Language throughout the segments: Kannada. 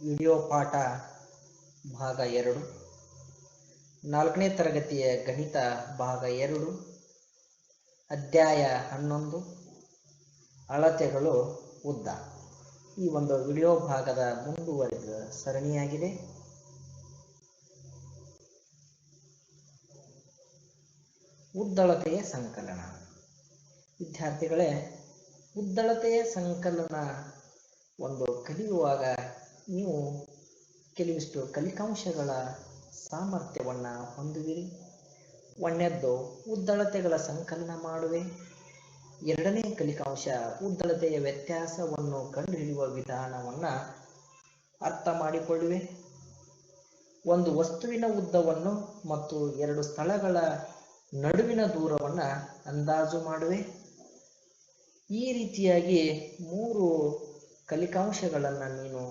ವಿಡಿಯೋ ಪಾಠ ಭಾಗ 2, 4ನೇ ತರಗತಿಯ ಗಣಿತ ಭಾಗ 2, ಅಧ್ಯಾಯ 11, ಅಳತೆಗಳು ಉದ್ದ. ಈ ಒಂದು ವಿಡಿಯೋ ಭಾಗದ ಮುಂದುವರಿದ ಸರಣಿಯಾಗಿದೆ. ಉದ್ದಳತೆಯ ಸಂಕಲನ. ವಿದ್ಯಾರ್ಥಿಗಳೇ, ಉದ್ದಳತೆಯ ಸಂಕಲನ ಒಂದು ಕಲಿಯುವಾಗ ನೀವು ಕೆಲವಿಷ್ಟು ಕಲಿಕಾಂಶಗಳ ಸಾಮರ್ಥ್ಯವನ್ನು ಹೊಂದುವಿರಿ. ಒಂದನೇದ್ದು ಉದ್ದಳತೆಗಳ ಸಂಕಲನ ಮಾಡುವೆ. ಎರಡನೇ ಕಲಿಕಾಂಶ ಉದ್ದಳತೆಯ ವ್ಯತ್ಯಾಸವನ್ನು ಕಂಡುಹಿಡಿಯುವ ವಿಧಾನವನ್ನು ಅರ್ಥ ಮಾಡಿಕೊಳ್ಳುವೆ. ಒಂದು ವಸ್ತುವಿನ ಉದ್ದವನ್ನು ಮತ್ತು ಎರಡು ಸ್ಥಳಗಳ ನಡುವಿನ ದೂರವನ್ನು ಅಂದಾಜು ಮಾಡುವೆ. ಈ ರೀತಿಯಾಗಿ 3 ಕಲಿಕಾಂಶಗಳನ್ನು ನೀನು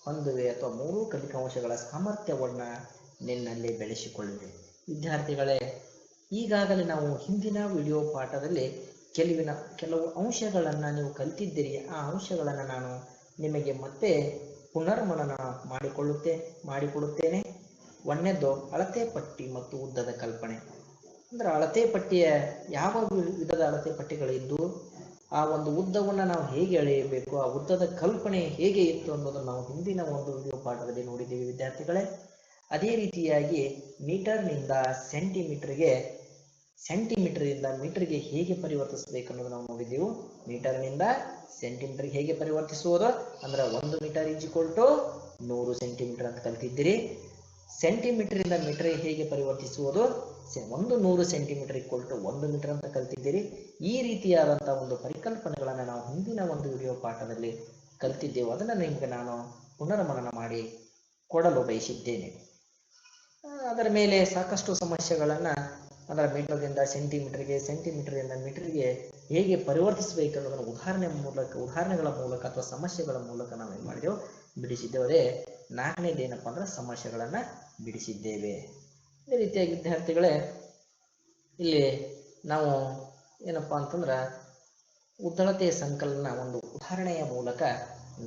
ಹೊಂದುವೆ ಅಥವಾ 3 ಕಲಿಕಾಂಶಗಳ ಸಾಮರ್ಥ್ಯವನ್ನು ನಿನ್ನಲ್ಲಿ ಬೆಳೆಸಿಕೊಳ್ಳುವೆ. ವಿದ್ಯಾರ್ಥಿಗಳೇ, ಈಗಾಗಲೇ ನಾವು ಹಿಂದಿನ ವಿಡಿಯೋ ಪಾಠದಲ್ಲಿ ಕೆಲವು ಅಂಶಗಳನ್ನು ನೀವು ಕಲಿತಿದ್ದೀರಿ. ಆ ಅಂಶಗಳನ್ನು ನಾನು ನಿಮಗೆ ಮತ್ತೆ ಪುನರ್ಮನನ ಮಾಡಿಕೊಡುತ್ತೇನೆ. ಒಂದನೇದು ಅಳತೆ ಪಟ್ಟಿ ಮತ್ತು ಉದ್ದದ ಕಲ್ಪನೆ. ಅಂದ್ರೆ ಅಳತೆ ಪಟ್ಟಿಯ ಯಾವ ವಿಧದ ಅಳತೆ ಪಟ್ಟಿಗಳಿದ್ದು, ಆ ಒಂದು ಉದ್ದವನ್ನು ನಾವು ಹೇಗೆ ಅಳೆಯಬೇಕು, ಆ ಉದ್ದದ ಕಲ್ಪನೆ ಹೇಗೆ ಇತ್ತು ಅನ್ನೋದನ್ನು ನಾವು ಹಿಂದಿನ ಒಂದು ವಿಡಿಯೋ ಪಾಠದಲ್ಲಿ ನೋಡಿದ್ದೀವಿ ವಿದ್ಯಾರ್ಥಿಗಳೇ. ಅದೇ ರೀತಿಯಾಗಿ ಮೀಟರ್ನಿಂದ ಸೆಂಟಿಮೀಟರ್ಗೆ, ಸೆಂಟಿಮೀಟರ್ನಿಂದ ಮೀಟರ್ಗೆ ಹೇಗೆ ಪರಿವರ್ತಿಸಬೇಕು ಅನ್ನೋದು ನಾವು ನೋಡಿದ್ದೀವಿ. ಮೀಟರ್ನಿಂದ ಸೆಂಟಿಮೀಟರ್ಗೆ ಹೇಗೆ ಪರಿವರ್ತಿಸುವುದು ಅಂದ್ರೆ 1 ಮೀಟರ್ = 100 ಸೆಂಟಿಮೀಟರ್ ಅಂತ ಕಲ್ತಿದ್ದೀರಿ. ಸೆಂಟಿಮೀಟರಿಂದ ಮೀಟರ್ಗೆ ಹೇಗೆ ಪರಿವರ್ತಿಸುವುದು, 100 ಸೆಂಟಿಮೀಟರ್ = 1 ಮೀಟರ್ ಅಂತ ಕಲ್ತಿದ್ದೀರಿ. ಈ ರೀತಿಯಾದಂತಹ ಒಂದು ಪರಿಕಲ್ಪನೆಗಳನ್ನು ನಾವು ಹಿಂದಿನ ಒಂದು ವಿಡಿಯೋ ಪಾಠದಲ್ಲಿ ಕಲ್ತಿದ್ದೆವು. ಅದನ್ನು ನಿಮಗೆ ನಾನು ಪುನರ್ಮನನ ಮಾಡಿ ಕೊಡಲು ಬಯಸಿದ್ದೇನೆ. ಅದರ ಮೇಲೆ ಸಾಕಷ್ಟು ಸಮಸ್ಯೆಗಳನ್ನು, ಅದರ ಮೀಟರ್ದಿಂದ ಸೆಂಟಿಮೀಟರ್ಗೆ, ಸೆಂಟಿಮೀಟರ್ದಿಂದ ಮೀಟರ್ಗೆ ಹೇಗೆ ಪರಿವರ್ತಿಸಬೇಕು ಅನ್ನೋದನ್ನು ಉದಾಹರಣೆಗಳ ಮೂಲಕ ಅಥವಾ ಸಮಸ್ಯೆಗಳ ಮೂಲಕ ನಾವು ಏನು ಮಾಡಿದೆವು, ಬಿಡಿಸಿದ್ದೇವೆ. ಅದೇ 4ನೇದು ಏನಪ್ಪ ಅಂದ್ರೆ ಸಮಸ್ಯೆಗಳನ್ನು ಬಿಡಿಸಿದ್ದೇವೆ. ಇದೇ ರೀತಿಯಾಗಿ ವಿದ್ಯಾರ್ಥಿಗಳೇ, ಇಲ್ಲಿ ನಾವು ಏನಪ್ಪ ಅಂತಂದ್ರೆ ಉದ್ದಳತೆಯ ಸಂಕಲನ ಒಂದು ಉದಾಹರಣೆಯ ಮೂಲಕ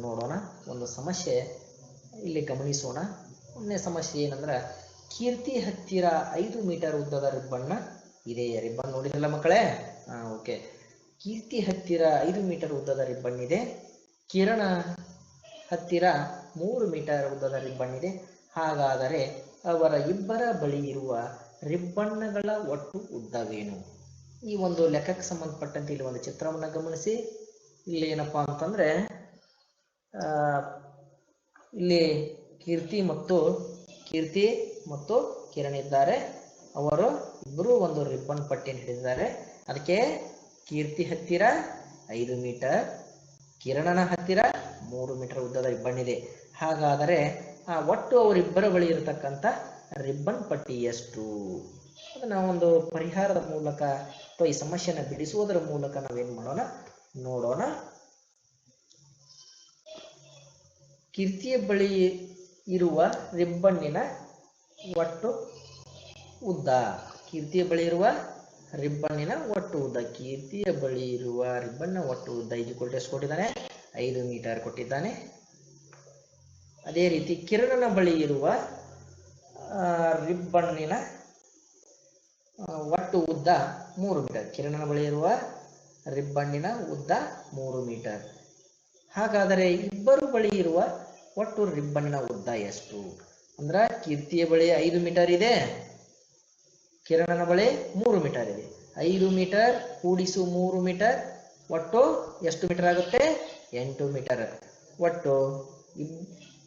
ನೋಡೋಣ. ಒಂದು ಸಮಸ್ಯೆ ಇಲ್ಲಿ ಗಮನಿಸೋಣ. ಒಂದನೇ ಸಮಸ್ಯೆ ಏನಂದ್ರೆ, ಕೀರ್ತಿ ಹತ್ತಿರ 5 ಮೀಟರ್ ಉದ್ದದ ರಿಬ್ಬನ್ ಇದೆ. ರಿಬ್ಬನ್ ನೋಡಿದ್ರಲ್ಲ ಮಕ್ಕಳೇ? ಓಕೆ. ಕೀರ್ತಿ ಹತ್ತಿರ 5 ಮೀಟರ್ ಉದ್ದದ ರಿಬ್ಬನ್ ಇದೆ. ಕಿರಣ ಹತ್ತಿರ 3 ಮೀಟರ್ ಉದ್ದದ ರಿಬ್ಬನ್ ಇದೆ. ಹಾಗಾದರೆ ಅವರ ಇಬ್ಬರ ಬಳಿ ಇರುವ ರಿಬ್ಬನ್ಗಳ ಒಟ್ಟು ಉದ್ದವೇನು? ಈ ಒಂದು ಲೆಕ್ಕಕ್ಕೆ ಸಂಬಂಧಪಟ್ಟಂತೆ ಇಲ್ಲಿ ಒಂದು ಚಿತ್ರವನ್ನು ಗಮನಿಸಿ. ಇಲ್ಲಿ ಏನಪ್ಪಾ ಅಂತಂದ್ರೆ, ಇಲ್ಲಿ ಕೀರ್ತಿ ಮತ್ತು ಕಿರಣ್ ಇದ್ದಾರೆ. ಅವರು ಇಬ್ಬರು ಒಂದು ರಿಬ್ಬನ್ ಪಟ್ಟಿಯನ್ನು ಹಿಡಿದಿದ್ದಾರೆ. ಅದಕ್ಕೆ ಕೀರ್ತಿ ಹತ್ತಿರ 5 ಮೀಟರ್, ಕಿರಣನ ಹತ್ತಿರ 3 ಮೀಟರ್ ಉದ್ದದ ರಿಬ್ಬನ್ ಇದೆ. ಹಾಗಾದರೆ ಒಟ್ಟು ಅವರಿಬ್ಬರ ಬಳಿ ಇರತಕ್ಕಂಥ ರಿಬ್ಬನ್ ಪಟ್ಟಿ ಎಷ್ಟು? ಅದನ್ನ ಒಂದು ಪರಿಹಾರದ ಮೂಲಕ ಅಥವಾ ಈ ಸಮಸ್ಯೆಯನ್ನು ಬಿಡಿಸುವುದರ ಮೂಲಕ ನಾವೇನ್ ಮಾಡೋಣ ನೋಡೋಣ. ಕೀರ್ತಿಯ ಬಳಿ ಇರುವ ರಿಬ್ಬನ್ನಿನ ಒಟ್ಟು ಉದ್ದ. ಕೀರ್ತಿಯ ಬಳಿ ಇರುವ ರಿಬ್ಬನ್ನಿನ ಒಟ್ಟು ಉದ್ದ. ಕೀರ್ತಿಯ ಬಳಿ ಇರುವ ರಿಬ್ಬನ್ನ ಒಟ್ಟು ಉದ್ದ = ಎಷ್ಟು ಕೊಟ್ಟಿದ್ದಾನೆ? 5 ಮೀಟರ್ ಕೊಟ್ಟಿದ್ದಾನೆ. ಅದೇ ರೀತಿ ಕಿರಣನ ಬಳಿ ಇರುವ ರಿಬ್ಬನ್ನಿನ ಒಟ್ಟು ಉದ್ದ 3 ಮೀಟರ್. ಕಿರಣನ ಬಳಿ ಇರುವ ರಿಬ್ಬನ್ನಿನ ಉದ್ದ 3 ಮೀಟರ್. ಹಾಗಾದರೆ ಇಬ್ಬರು ಬಳಿ ಇರುವ ಒಟ್ಟು ರಿಬ್ಬನ್ನಿನ ಉದ್ದ ಎಷ್ಟು? ಅಂದ್ರೆ ಕೀರ್ತಿಯ ಬಳಿ 5 ಮೀಟರ್ ಇದೆ, ಕಿರಣನ ಬಳಿ 3 ಮೀಟರ್ ಇದೆ. 5 ಮೀಟರ್ ಕೂಡಿಸು 3 ಮೀಟರ್ ಒಟ್ಟು ಎಷ್ಟು ಮೀಟರ್ ಆಗುತ್ತೆ? 8 ಮೀಟರ್.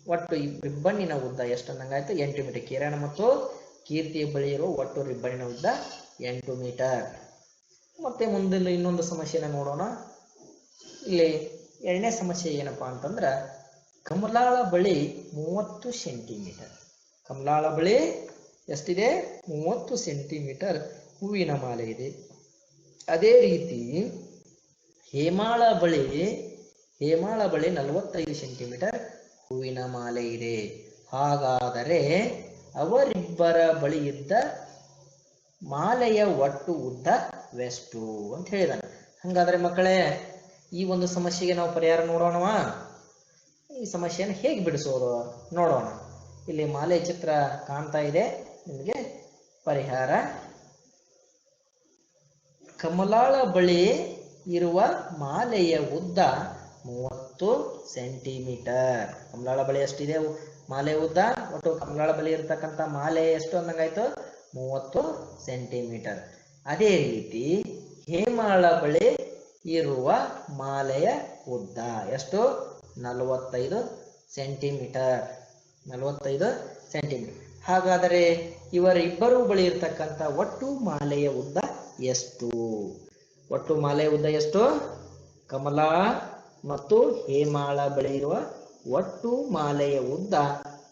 ಒಟ್ಟು ರಿಬ್ಬನ್ನಿನ ಉದ್ದ ಎಷ್ಟು ಅನ್ನಂಗಾಯ್ತು? 8 ಮೀಟರ್. ಕಿರಣ ಮತ್ತು ಕೀರ್ತಿಯ ಬಳಿ ಇರುವ ಒಟ್ಟು ರಿಬ್ಬನ್ನಿನ ಉದ್ದ 8 ಮೀಟರ್. ಮತ್ತೆ ಮುಂದಿನ ಇನ್ನೊಂದು ಸಮಸ್ಯೆನ ನೋಡೋಣ. ಇಲ್ಲಿ 2ನೇ ಸಮಸ್ಯೆ ಏನಪ್ಪಾ ಅಂತಂದ್ರ, ಕಮಲಾಳ ಬಳಿ 30 ಸೆಂಟಿಮೀಟರ್. ಕಮಲಾಳ ಬಳಿ ಎಷ್ಟಿದೆ? 30 ಸೆಂಟಿಮೀಟರ್ ಹೂವಿನ ಮಾಲೆ ಇದೆ. ಅದೇ ರೀತಿ ಹೇಮಾಳ ಬಳಿ 45 ಸೆಂಟಿಮೀಟರ್ ಹೂವಿನ ಮಾಲೆ ಇದೆ. ಹಾಗಾದರೆ ಅವರಿಬ್ಬರ ಬಳಿ ಇದ್ದ ಮಾಲೆಯ ಒಟ್ಟು ಉದ್ದವೆಷ್ಟು ಅಂತ ಹೇಳಿದಾನೆ. ಹಾಗಾದ್ರೆ ಮಕ್ಕಳೇ, ಈ ಒಂದು ಸಮಸ್ಯೆಗೆ ನಾವು ಪರಿಹಾರ ನೋಡೋಣವಾ? ಈ ಈ ಸಮಸ್ಯೆಯನ್ನು ಹೇಗೆ ಬಿಡಿಸೋದು ನೋಡೋಣ. ಇಲ್ಲಿ ಮಾಲೆ ಚಿತ್ರ ಕಾಣ್ತಾ ಇದೆ ನಿಮಗೆ. ಪರಿಹಾರ: ಕಮಲಾಳ ಬಳಿ ಇರುವ ಮಾಲೆಯ ಉದ್ದ 30 ಸೆಂಟಿಮೀಟರ್. ಕಮಲಾಳ ಬಳಿ ಎಷ್ಟಿದೆ ಮಾಲೆ ಉದ್ದ? ಒಟ್ಟು ಕಮಲಾಳ ಬಳಿ ಇರತಕ್ಕಂಥ ಮಾಲೆ ಎಷ್ಟು ಅಂದಂಗಾಯ್ತು? 30 ಸೆಂಟಿಮೀಟರ್. ಅದೇ ರೀತಿ ಹೇಮಾಳ ಬಳಿ ಇರುವ ಮಾಲೆಯ ಉದ್ದ ಎಷ್ಟು? 45 ಸೆಂಟಿಮೀಟರ್. 45 ಸೆಂಟಿಮೀಟರ್. ಹಾಗಾದರೆ ಇವರಿಬ್ಬರು ಬಳಿ ಇರತಕ್ಕಂಥ ಒಟ್ಟು ಮಾಲೆಯ ಉದ್ದ ಎಷ್ಟು? ಒಟ್ಟು ಮಾಲೆಯ ಉದ್ದ ಎಷ್ಟು? ಕಮಲಾ ಮತ್ತು ಹೇಮಾಳ ಬಳಿ ಇರುವ ಒಟ್ಟು ಮಾಲೆಯ ಉದ್ದ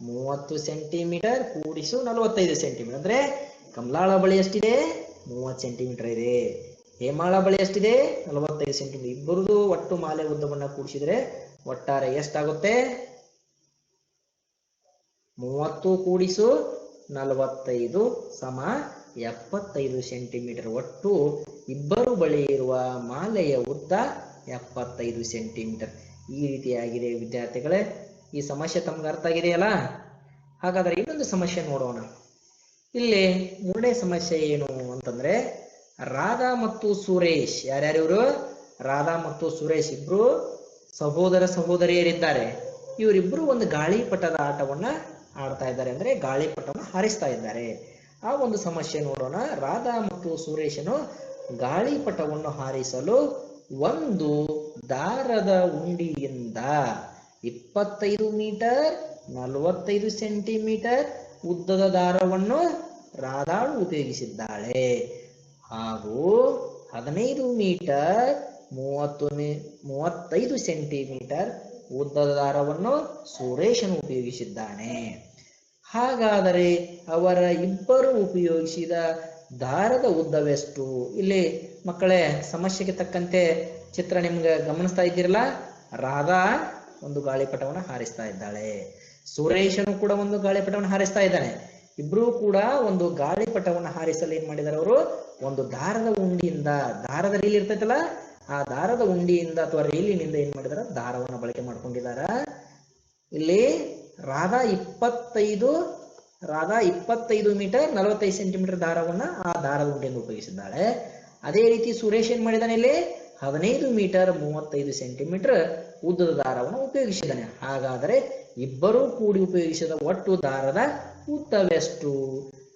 30 ಸೆಂಟಿಮೀಟರ್ ಕೂಡಿಸು 45 ಸೆಂಟಿಮೀಟರ್. ಅಂದ್ರೆ ಕಮಲಾಳ ಬಳಿ ಎಷ್ಟಿದೆ? 30 ಸೆಂಟಿಮೀಟರ್ ಇದೆ. ಹೇಮಾಳ ಬಳಿ ಎಷ್ಟಿದೆ? 45 ಸೆಂಟಿಮೀಟರ್. ಇಬ್ಬರದು ಒಟ್ಟು ಮಾಲೆ ಉದ್ದವನ್ನ ಕೂಡಿಸಿದ್ರೆ ಒಟ್ಟಾರೆ ಎಷ್ಟಾಗುತ್ತೆ? 30 ಕೂಡಿಸು 45 ಸಮ 75 ಸೆಂಟಿಮೀಟರ್. ಒಟ್ಟು ಇಬ್ಬರು ಬಳಿ ಇರುವ ಮಾಲೆಯ ಉದ್ದ 75 ಸೆಂಟಿಮೀಟರ್. ಈ ರೀತಿಯಾಗಿದೆ ವಿದ್ಯಾರ್ಥಿಗಳೇ. ಈ ಸಮಸ್ಯೆ ತಮ್ಗೆ ಅರ್ಥ ಆಗಿದೆಯಲ್ಲ? ಹಾಗಾದ್ರೆ ಇನ್ನೊಂದು ಸಮಸ್ಯೆ ನೋಡೋಣ. ಇಲ್ಲಿ ಮೂರನೇ ಸಮಸ್ಯೆ ಏನು ಅಂತಂದ್ರೆ, ರಾಧಾ ಮತ್ತು ಸುರೇಶ್, ಯಾರ್ಯಾರು ಇವರು? ರಾಧಾ ಮತ್ತು ಸುರೇಶ್ ಇಬ್ರು ಸಹೋದರ ಸಹೋದರಿಯರಿದ್ದಾರೆ. ಇವರಿಬ್ರು ಒಂದು ಗಾಳಿಪಟದ ಆಟವನ್ನ ಆಡ್ತಾ ಇದ್ದಾರೆ, ಅಂದ್ರೆ ಗಾಳಿಪಟವನ್ನು ಹಾರಿಸ್ತಾ ಇದ್ದಾರೆ. ಆ ಒಂದು ಸಮಸ್ಯೆ ನೋಡೋಣ. ರಾಧಾ ಮತ್ತು ಸುರೇಶನು ಗಾಳಿಪಟವನ್ನು ಹಾರಿಸಲು ಒಂದು ದಾರದ ಉಂಡಿಯಿಂದ 25 ಮೀಟರ್ 45 ಸೆಂಟಿಮೀಟರ್ ಉದ್ದದ ದಾರವನ್ನು ರಾಧಾಳು ಉಪಯೋಗಿಸಿದ್ದಾಳೆ. ಹಾಗೂ 15 ಮೀಟರ್ 35 ಸೆಂಟಿಮೀಟರ್ ಉದ್ದದ ದಾರವನ್ನು ಸುರೇಶನು ಉಪಯೋಗಿಸಿದ್ದಾನೆ. ಹಾಗಾದರೆ ಅವರ ಇಬ್ಬರು ಉಪಯೋಗಿಸಿದ ದಾರದ ಉದ್ದವೆಷ್ಟು? ಇಲ್ಲಿ ಮಕ್ಕಳೇ ಸಮಸ್ಯೆಗೆ ತಕ್ಕಂತೆ ಚಿತ್ರ ನಿಮ್ಗೆ ಗಮನಿಸ್ತಾ ಇದ್ದೀರಲ್ಲ. ರಾಧಾ ಒಂದು ಗಾಳಿಪಟವನ್ನು ಹಾರಿಸ್ತಾ ಇದ್ದಾಳೆ, ಸುರೇಶನು ಕೂಡ ಒಂದು ಗಾಳಿಪಟವನ್ನು ಹಾರಿಸ್ತಾ ಇದ್ದಾನೆ. ಇಬ್ರು ಕೂಡ ಒಂದು ಗಾಳಿಪಟವನ್ನು ಹಾರಿಸಲು ಏನ್ ಮಾಡಿದಾರೆ ಅವರು? ಒಂದು ದಾರದ ಉಂಡಿಯಿಂದ, ದಾರದ ರೀಲ್ ಇರ್ತೈತಲ್ಲ, ಆ ದಾರದ ಉಂಡಿಯಿಂದ ಅಥವಾ ರೀಲಿನಿಂದ ಏನ್ ಮಾಡಿದಾರ? ದಾರವನ್ನು ಬಳಕೆ ಮಾಡ್ಕೊಂಡಿದಾರ. ಇಲ್ಲಿ ರಾಧಾ 25 ಮೀಟರ್ 45 ಸೆಂಟಿಮೀಟರ್ ದಾರವನ್ನ ಆ ದಾರದ ಉಂಡಿಯಿಂದ ಉಪಯೋಗಿಸಿದ್ದಾಳೆ. ಅದೇ ರೀತಿ ಸುರೇಶ್ ಏನ್ ಮಾಡಿದಾನೆ? ಇಲ್ಲಿ 15 ಮೀಟರ್ 35 ಸೆಂಟಿಮೀಟರ್ ಉದ್ದದ ದಾರವನ್ನು ಉಪಯೋಗಿಸಿದ್ದಾನೆ. ಹಾಗಾದರೆ ಇಬ್ಬರೂ ಕೂಡಿ ಉಪಯೋಗಿಸಿದ ಒಟ್ಟು ದಾರದ ಉದ್ದವೆಷ್ಟು?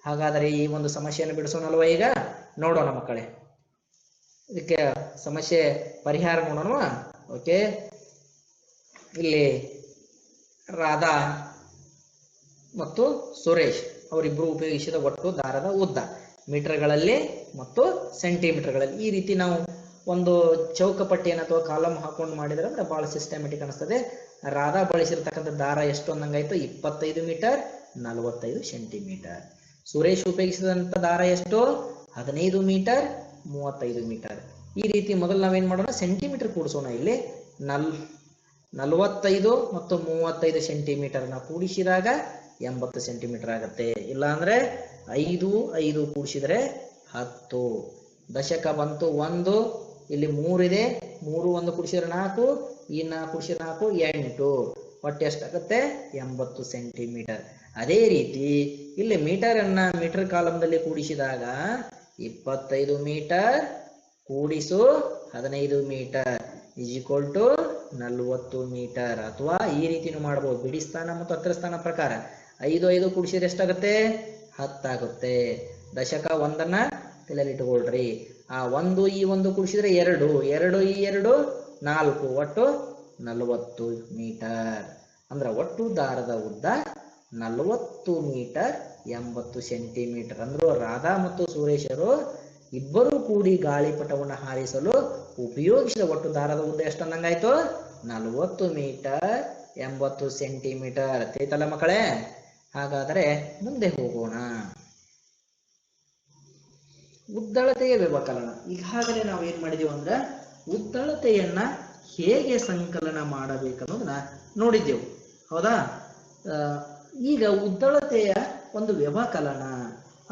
ಹಾಗಾದರೆ ಈ ಒಂದು ಸಮಸ್ಯೆಯನ್ನು ಬಿಡಿಸೋಣಲ್ವ? ಈಗ ನೋಡೋಣ ಮಕ್ಕಳೇ. ಇದಕ್ಕೆ ಸಮಸ್ಯೆ ಪರಿಹಾರ ನೋಡೋಣ. ಓಕೆ, ಇಲ್ಲಿ ರಾಧಾ ಮತ್ತು ಸುರೇಶ್ ಅವರಿಬ್ರು ಉಪಯೋಗಿಸಿದ ಒಟ್ಟು ದಾರದ ಉದ್ದ ಮೀಟರ್ಗಳಲ್ಲಿ ಮತ್ತು ಸೆಂಟಿಮೀಟರ್ಗಳಲ್ಲಿ. ಈ ರೀತಿ ನಾವು ಒಂದು ಚೌಕಪಟ್ಟಿಯನ್ನು ಅಥವಾ ಕಾಲಮ್ ಹಾಕೊಂಡು ಮಾಡಿದ್ರೆ ಅಂದ್ರೆ ಬಹಳ ಸಿಸ್ಟಮೆಟಿಕ್ ಅನಿಸ್ತದೆ. ರಾಧಾ ಬಳಸಿರ್ತಕ್ಕಂಥ ದಾರ ಎಷ್ಟು ಅಂದಂಗಾಯ್ತು? 25 ಮೀಟರ್ 45 ಸೆಂಟಿಮೀಟರ್. ಸುರೇಶ್ ಉಪಯೋಗಿಸಿದಂತ ದಾರ ಎಷ್ಟು? 15 ಮೀಟರ್ 35 ಮೀಟರ್. ಈ ರೀತಿ ಮೊದಲು ನಾವೇನ್ ಮಾಡೋಣ? ಸೆಂಟಿಮೀಟರ್ ಕೂಡಿಸೋಣ. ಇಲ್ಲಿ 45 ಮತ್ತು 35 ಸೆಂಟಿಮೀಟರ್ನ ಕೂಡಿಸಿದಾಗ 80 ಸೆಂಟಿಮೀಟರ್ ಆಗುತ್ತೆ. ಇಲ್ಲ ಅಂದ್ರೆ 5 5 ಕೂಡಿಸಿದ್ರೆ 10. ದಶಕ ಬಂತು 1, ಇಲ್ಲಿ 3 ಇದೆ, 3 1 ಕೂಡಿಸಿದ್ರೆ 4, ಈ 4 ಕೂಡಿಸಿದ್ರೆ 4 8. ಒಟ್ಟು ಎಷ್ಟಾಗುತ್ತೆ? 80 ಸೆಂಟಿಮೀಟರ್. ಅದೇ ರೀತಿ ಇಲ್ಲಿ ಮೀಟರ್ ಅನ್ನ ಮೀಟರ್ ಕಾಲಂದಲ್ಲಿ ಕೂಡಿಸಿದಾಗ 25 ಮೀಟರ್ ಕೂಡಿಸು 15 ಮೀಟರ್ ಈಕ್ವಲ್ ಟು 40 ಮೀಟರ್. ಅಥವಾ ಈ ರೀತಿನೂ ಮಾಡಬಹುದು, ಬಿಡಿ ಸ್ಥಾನ ಮತ್ತು ಹತ್ತಿರ ಸ್ಥಾನ ಪ್ರಕಾರ. 5 5 ಕೂಡಿಸಿದ್ರೆ ಎಷ್ಟಾಗುತ್ತೆ? 10 ಆಗುತ್ತೆ. ದಶಕ 1ಅನ್ನ ತಲೆಯಲ್ಲಿಟ್ಟುಕೊಳ್ರಿ. ಆ 1 ಈ 1 ಕೂಡಿಸಿದ್ರೆ 2, 2 ಈ 2 4, ಒಟ್ಟು 40 ಮೀಟರ್. ಅಂದ್ರೆ ಒಟ್ಟು ದಾರದ ಉದ್ದ 40 ಮೀಟರ್ 80 ಸೆಂಟಿಮೀಟರ್. ಅಂದ್ರು ರಾಧಾ ಮತ್ತು ಸುರೇಶರು ಇಬ್ಬರು ಕೂಡಿ ಗಾಳಿಪಟವನ್ನು ಹಾರಿಸಲು ಉಪಯೋಗಿಸಿದ ಒಟ್ಟು ದಾರದ ಉದ್ದ ಎಷ್ಟು ಅಂದಂಗಾಯ್ತು? 40 ಮೀಟರ್ 80 ಸೆಂಟಿಮೀಟರ್. ತಿಳಿತಲ್ಲ ಮಕ್ಕಳೇ? ಹಾಗಾದರೆ ಮುಂದೆ ಹೋಗೋಣ. ಉದ್ದಳತೆಯ ವ್ಯವಕಲನ. ಈಗಾಗಲೇ ನಾವು ಏನ್ ಮಾಡಿದೀವಿ ಅಂದ್ರೆ ಉದ್ದಳತೆಯನ್ನ ಹೇಗೆ ಸಂಕಲನ ಮಾಡಬೇಕನ್ನೋದನ್ನ ನೋಡಿದ್ದೆವು, ಹೌದಾ? ಈಗ ಉದ್ದಳತೆಯ ಒಂದು ವ್ಯವಕಲನ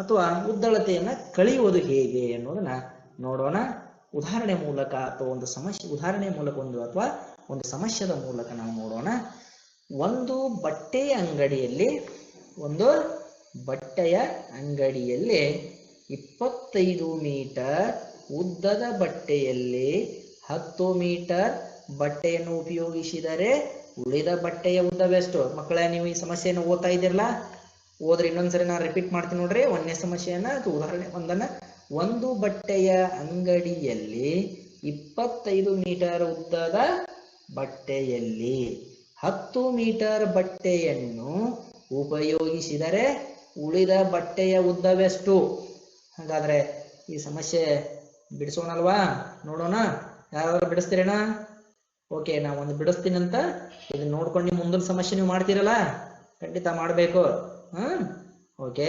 ಅಥವಾ ಉದ್ದಳತೆಯನ್ನ ಕಳೆಯುವುದು ಹೇಗೆ ಅನ್ನೋದನ್ನ ನೋಡೋಣ. ಉದಾಹರಣೆ ಮೂಲಕ ಅಥವಾ ಒಂದು ಸಮಸ್ಯೆ, ಉದಾಹರಣೆ ಮೂಲಕ ಅಥವಾ ಒಂದು ಸಮಸ್ಯೆದ ಮೂಲಕ ನಾವು ನೋಡೋಣ. ಒಂದು ಬಟ್ಟೆಯ ಅಂಗಡಿಯಲ್ಲಿ ಒಂದು ಬಟ್ಟೆಯ ಅಂಗಡಿಯಲ್ಲಿ 25 ಮೀಟರ್ ಉದ್ದದ ಬಟ್ಟೆಯಲ್ಲಿ 10 ಮೀಟರ್ ಬಟ್ಟೆಯನ್ನು ಉಪಯೋಗಿಸಿದರೆ ಉಳಿದ ಬಟ್ಟೆಯ ಉದ್ದವೆಷ್ಟು? ಮಕ್ಕಳೇ, ನೀವು ಈ ಸಮಸ್ಯೆಯನ್ನು ಓದ್ತಾ ಇದ್ದೀರಲ್ಲ, ಓದ್ರಿ. ಇನ್ನೊಂದ್ಸರಿ ನಾನು ರಿಪೀಟ್ ಮಾಡ್ತೀನಿ ನೋಡ್ರಿ. ಒಂದನೇ ಸಮಸ್ಯೆಯನ್ನ ಅಥವಾ ಉದಾಹರಣೆ ಒಂದನ್ನ. ಒಂದು ಬಟ್ಟೆಯ ಅಂಗಡಿಯಲ್ಲಿ 25 ಮೀಟರ್ ಉದ್ದದ ಬಟ್ಟೆಯಲ್ಲಿ 10 ಮೀಟರ್ ಬಟ್ಟೆಯನ್ನು ಉಪಯೋಗಿಸಿದರೆ ಉಳಿದ ಬಟ್ಟೆಯ ಉದ್ದವೆಷ್ಟು? ಹಾಗಾದ್ರೆ ಈ ಸಮಸ್ಯೆ ಬಿಡಿಸೋಣಲ್ವಾ? ನೋಡೋಣ. ಯಾರಾದ್ರೂ ಬಿಡಿಸ್ತೀರೇನಾ? ಓಕೆ, ನಾ ಒಂದು ಬಿಡಿಸ್ತೀನಂತ ಇದನ್ನ ನೋಡ್ಕೊಂಡು ನೀವು ಮುಂದಿನ ಸಮಸ್ಯೆ ನೀವು ಮಾಡ್ತೀರಲ್ಲ, ಖಂಡಿತ ಮಾಡಬೇಕು. ಓಕೆ,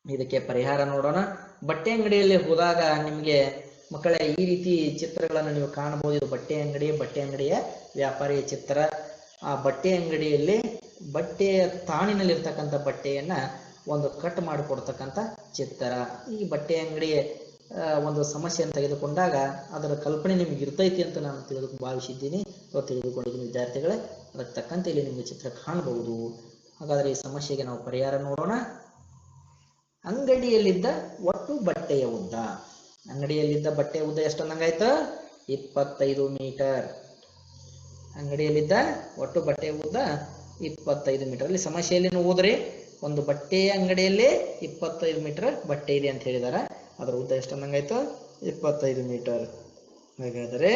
ಇದಕ್ಕೆ ಪರಿಹಾರ ನೋಡೋಣ. ಬಟ್ಟೆ ಅಂಗಡಿಯಲ್ಲಿ ಹೋದಾಗ ನಿಮಗೆ ಮಕ್ಕಳೇ ಈ ರೀತಿ ಚಿತ್ರಗಳನ್ನು ನೀವು ಕಾಣಬಹುದು. ಇದು ಬಟ್ಟೆ ಅಂಗಡಿಯ ವ್ಯಾಪಾರಿಯ ಚಿತ್ರ. ಆ ಬಟ್ಟೆ ಅಂಗಡಿಯಲ್ಲಿ ಬಟ್ಟೆಯ ತಾಣಿನಲ್ಲಿರ್ತಕ್ಕಂಥ ಬಟ್ಟೆಯನ್ನ ಒಂದು ಕಟ್ ಮಾಡಿಕೊಡ್ತಕ್ಕಂಥ ಚಿತ್ರ. ಈ ಬಟ್ಟೆ ಅಂಗಡಿಯ ಒಂದು ಸಮಸ್ಯೆಯನ್ನು ತೆಗೆದುಕೊಂಡಾಗ ಅದರ ಕಲ್ಪನೆ ನಿಮ್ಗೆ ಇರ್ತೈತಿ ಅಂತ ನಾನು ಭಾವಿಸಿದ್ದೀನಿ ಅಥವಾ ತಿಳಿದುಕೊಂಡಿದ್ದೀನಿ ವಿದ್ಯಾರ್ಥಿಗಳೇ. ಅದಕ್ಕೆ ತಕ್ಕಂತೆ ಇಲ್ಲಿ ನಿಮಗೆ ಚಿತ್ರ ಕಾಣಬಹುದು. ಹಾಗಾದ್ರೆ ಈ ಸಮಸ್ಯೆಗೆ ನಾವು ಪರಿಹಾರ ನೋಡೋಣ. ಅಂಗಡಿಯಲ್ಲಿದ್ದ ಒಟ್ಟು ಬಟ್ಟೆಯ ಉದ್ದ. ಅಂಗಡಿಯಲ್ಲಿದ್ದ ಬಟ್ಟೆಯ ಉದ್ದ ಎಷ್ಟು ಅಂದಂಗಾಯ್ತು? 25 ಮೀಟರ್. ಅಂಗಡಿಯಲ್ಲಿದ್ದ ಒಟ್ಟು ಬಟ್ಟೆಯ ಉದ್ದ 25 ಮೀಟರ್. ಅಲ್ಲಿ ಸಮಸ್ಯೆಯಲ್ಲಿ ನೀವು ಓದ್ರಿ, ಒಂದು ಬಟ್ಟೆಯ ಅಂಗಡಿಯಲ್ಲಿ 25 ಮೀಟರ್ ಬಟ್ಟೆ ಇದೆ ಅಂತ ಹೇಳಿದಾರ. ಅದರ ಉದ್ದ ಎಷ್ಟು ಅಂದಂಗಾಯ್ತು? 25 ಮೀಟರ್. ಹಾಗಾದರೆ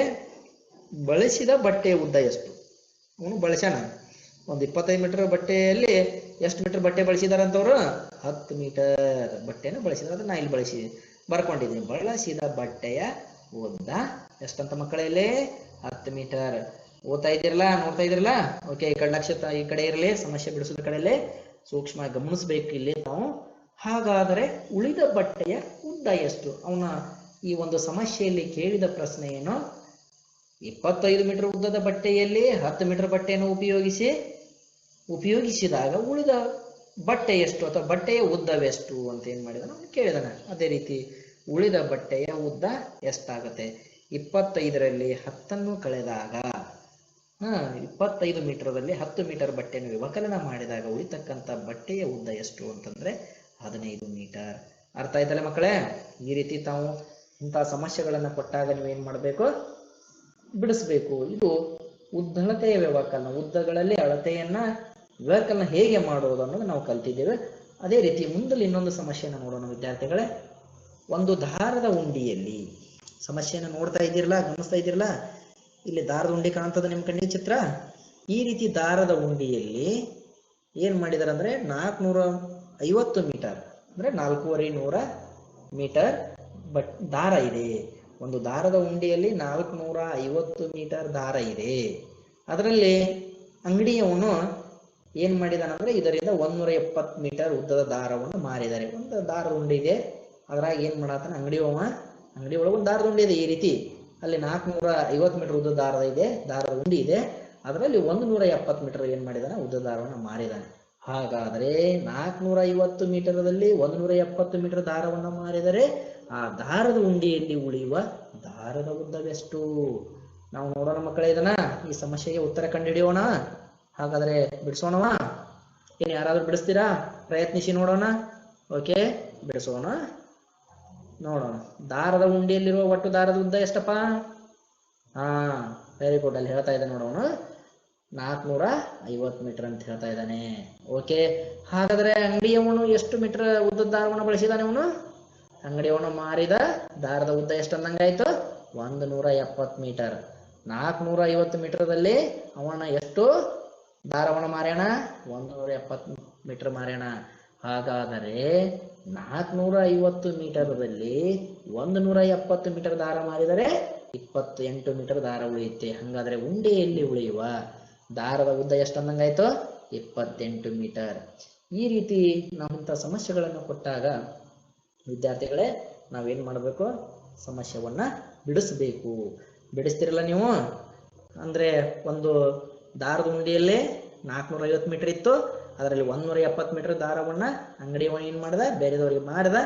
ಬಳಸಿದ ಬಟ್ಟೆಯ ಉದ್ದ ಎಷ್ಟು? ಅವನು ಬಳಸ್ಯಾನ. ಒಂದು 25 ಮೀಟರ್ ಬಟ್ಟೆಯಲ್ಲಿ ಎಷ್ಟು ಮೀಟರ್ ಬಟ್ಟೆ ಬಳಸಿದಾರಂತವ್ರು? 10 ಮೀಟರ್ ಬಟ್ಟೆಯನ್ನು ಬಳಸಿದಾರೆ. ಅದನ್ನ ನಾ ಇಲ್ಲಿ ಬರ್ಕೊಂಡಿದ್ದೀನಿ. ಬಳಸಿದ ಬಟ್ಟೆಯ ಉದ್ದ ಎಷ್ಟಂತ ಮಕ್ಕಳಲ್ಲಿ? 10 ಮೀಟರ್. ಓದ್ತಾ ಇದ್ದೀರಲ್ಲ, ನೋಡ್ತಾ ಇದ್ದೀರಲ್ಲ? ಓಕೆ, ಈ ಕಡೆ ಲಕ್ಷ ಈ ಕಡೆ ಇರಲಿ. ಸಮಸ್ಯೆ ಬಿಡಿಸೋದ್ರ ಕಡೆಯಲ್ಲಿ ಸೂಕ್ಷ್ಮ ಗಮನಿಸ್ಬೇಕು ಇಲ್ಲಿ ನಾವು. ಹಾಗಾದರೆ ಉಳಿದ ಬಟ್ಟೆಯ ಉದ್ದ ಎಷ್ಟು? ಅವನ ಈ ಒಂದು ಸಮಸ್ಯೆಯಲ್ಲಿ ಕೇಳಿದ ಪ್ರಶ್ನೆ ಏನು? 25 ಮೀಟರ್ ಉದ್ದದ ಬಟ್ಟೆಯಲ್ಲಿ 10 ಮೀಟರ್ ಬಟ್ಟೆಯನ್ನು ಉಪಯೋಗಿಸಿದಾಗ ಉಳಿದ ಬಟ್ಟೆ ಎಷ್ಟು ಅಥವಾ ಬಟ್ಟೆಯ ಉದ್ದವೆಷ್ಟು ಅಂತ ಏನ್ ಮಾಡಿದಾನ ಅವನು ಕೇಳಿದಾನ. ಅದೇ ರೀತಿ ಉಳಿದ ಬಟ್ಟೆಯ ಉದ್ದ ಎಷ್ಟಾಗತ್ತೆ? 25ರಲ್ಲಿ 10 ಕಳೆದಾಗ 25 ಮೀಟರ್ದಲ್ಲಿ 10 ಮೀಟರ್ ಬಟ್ಟೆಯನ್ನು ವ್ಯವಕಲನ ಮಾಡಿದಾಗ ಉಳಿತಕ್ಕಂಥ ಬಟ್ಟೆಯ ಉದ್ದ ಎಷ್ಟು ಅಂತಂದ್ರೆ 15 ಮೀಟರ್. ಅರ್ಥ ಆಯ್ತಲ್ಲ ಮಕ್ಕಳೇ? ಈ ರೀತಿ ತಾವು ಇಂತಹ ಸಮಸ್ಯೆಗಳನ್ನು ಕೊಟ್ಟಾಗ ನೀವೇನ್ ಮಾಡಬೇಕು? ಬಿಡಿಸ್ಬೇಕು. ಇದು ಉದ್ದಳತೆಯ ವ್ಯವಕಲನ. ಉದ್ದಗಳಲ್ಲಿ ಅಳತೆಯನ್ನ ವ್ಯವಕಲನ ಹೇಗೆ ಮಾಡೋದು ಅನ್ನೋದು ನಾವು ಕಲ್ತಿದ್ದೇವೆ. ಅದೇ ರೀತಿ ಮುಂದೆ ಇನ್ನೊಂದು ಸಮಸ್ಯೆಯನ್ನು ನೋಡೋಣ ವಿದ್ಯಾರ್ಥಿಗಳೇ. ಒಂದು ದಾರದ ಉಂಡಿಯಲ್ಲಿ, ಸಮಸ್ಯೆಯನ್ನು ನೋಡ್ತಾ ಇದ್ದೀರಲ್ಲ, ಗಮನಿಸ್ತಾ ಇದ್ದೀರಲ್ಲ? ಇಲ್ಲಿ ದಾರದ ಉಂಡಿ ಕಾಣ್ತದ ನಿಮ್ ಕಣ್ಣಿನ ಚಿತ್ರ. ಈ ರೀತಿ ದಾರದ ಉಂಡಿಯಲ್ಲಿ ಏನ್ ಮಾಡಿದಾರೆ ಅಂದ್ರೆ 450 ಮೀಟರ್ ಅಂದ್ರೆ 450 ಮೀಟರ್ ದಾರ ಇದೆ. ಒಂದು ದಾರದ ಉಂಡಿಯಲ್ಲಿ 450 ಮೀಟರ್ ದಾರ ಇದೆ. ಅದರಲ್ಲಿ ಅಂಗಡಿಯವನು ಏನ್ ಮಾಡಿದಾನಂದ್ರೆ ಇದರಿಂದ 170 ಮೀಟರ್ ಉದ್ದದ ದಾರವನ್ನು ಮಾರಿದ್ದಾರೆ. ಒಂದು ದಾರದ ಉಂಡಿ ಇದೆ, ಅದ್ರಾಗ ಏನ್ ಮಾಡತ್ತಾನ ಅಂಗಡಿ ಒಳಗೆ ಒಂದು ದಾರದ ಉಂಡಿ ಇದೆ. ಈ ರೀತಿ ಅಲ್ಲಿ 450 ಮೀಟರ್ ಉದ್ದ ದಾರದ ಉಂಡಿ ಇದೆ. ಅದರಲ್ಲಿ 170 ಮೀಟರ್ ಏನ್ ಮಾಡಿದಾನ ಉದ್ದ ದಾರವನ್ನು ಮಾರಿದಾನೆ. ಹಾಗಾದ್ರೆ 450 ಮೀಟರ್ದಲ್ಲಿ 170 ಮೀಟರ್ ದಾರವನ್ನು ಮಾರಿದರೆ ಆ ದಾರದ ಉಂಡಿಯಲ್ಲಿ ಉಳಿಯುವ ದಾರದ ಉದ್ದವೆಷ್ಟು? ನಾವು ನೋಡೋಣ ಮಕ್ಕಳೇ. ಇದನ್ನ ಈ ಸಮಸ್ಯೆಗೆ ಉತ್ತರ ಕಂಡುಹಿಡಿಯೋಣ. ಹಾಗಾದ್ರೆ ಬಿಡಿಸೋಣವಾ? ಏನ್ ಯಾರಾದ್ರೂ ಬಿಡಿಸ್ತೀರಾ? ಪ್ರಯತ್ನಿಸಿ ನೋಡೋಣ. ಓಕೆ, ಬಿಡಿಸೋಣ, ನೋಡೋಣ. ದಾರದ ಉಂಡಿಯಲ್ಲಿರುವ ಒಟ್ಟು ದಾರದ ಉದ್ದ ಎಷ್ಟಪ್ಪ? Very good. ಅಲ್ಲಿ ಹೇಳ್ತಾ ಇದ್ದಾನೆ ನೋಡೋಣ, 450 ಮೀಟರ್ ಅಂತ ಹೇಳ್ತಾ ಇದ್ದಾನೆ. ಓಕೆ, ಹಾಗಾದ್ರೆ ಅಂಗಡಿಯವನು ಎಷ್ಟು ಮೀಟರ್ ಉದ್ದದ ದಾರವನ್ನು ಬಳಸಿದಾನೆ? ಅವನು ಅಂಗಡಿಯವನು ಮಾರಿದ ದಾರದ ಉದ್ದ ಎಷ್ಟು ಅಂದಂಗಾಯ್ತು? 170 ಮೀಟರ್. 450 ಮೀಟರ್ದಲ್ಲಿ ಅವನ ಎಷ್ಟು ದಾರವನ್ನು ಮಾರ್ಯಾಣ? 170 ಮೀಟರ್ ಮಾರ್ಯಾಣ. ಹಾಗಾದರೆ 450 ಮೀಟರ್ದಲ್ಲಿ 170 ಮೀಟರ್ ದಾರ ಮಾರಿದರೆ 28 ಮೀಟರ್ ದಾರ ಉಳಿಯುತ್ತೆ. ಹಾಗಾದ್ರೆ ಉಂಡೆಯಲ್ಲಿ ಉಳಿಯುವ ದಾರದ ಉದ್ದ ಎಷ್ಟು ಅಂದಂಗಾಯ್ತು? 28 ಮೀಟರ್. ಈ ರೀತಿ ನಾವು ಇಂಥ ಸಮಸ್ಯೆಗಳನ್ನು ಕೊಟ್ಟಾಗ ವಿದ್ಯಾರ್ಥಿಗಳೇ ನಾವೇನ್ ಮಾಡಬೇಕು? ಸಮಸ್ಯೆಯನ್ನ ಬಿಡಿಸಬೇಕು. ಬಿಡಿಸ್ತಿರಲ್ಲ ನೀವು? ಅಂದ್ರೆ ಒಂದು ದಾರದ ಉಂಡಿಯಲ್ಲಿ 450 ಮೀಟರ್ ಇತ್ತು. ಅದರಲ್ಲಿ 170 ಮೀಟರ್ ದಾರವನ್ನ ಅಂಗಡಿಯವನು ಏನ್ ಮಾಡ್ದ? ಬೇರೆದವರಿಗೆ ಮಾರಿದ.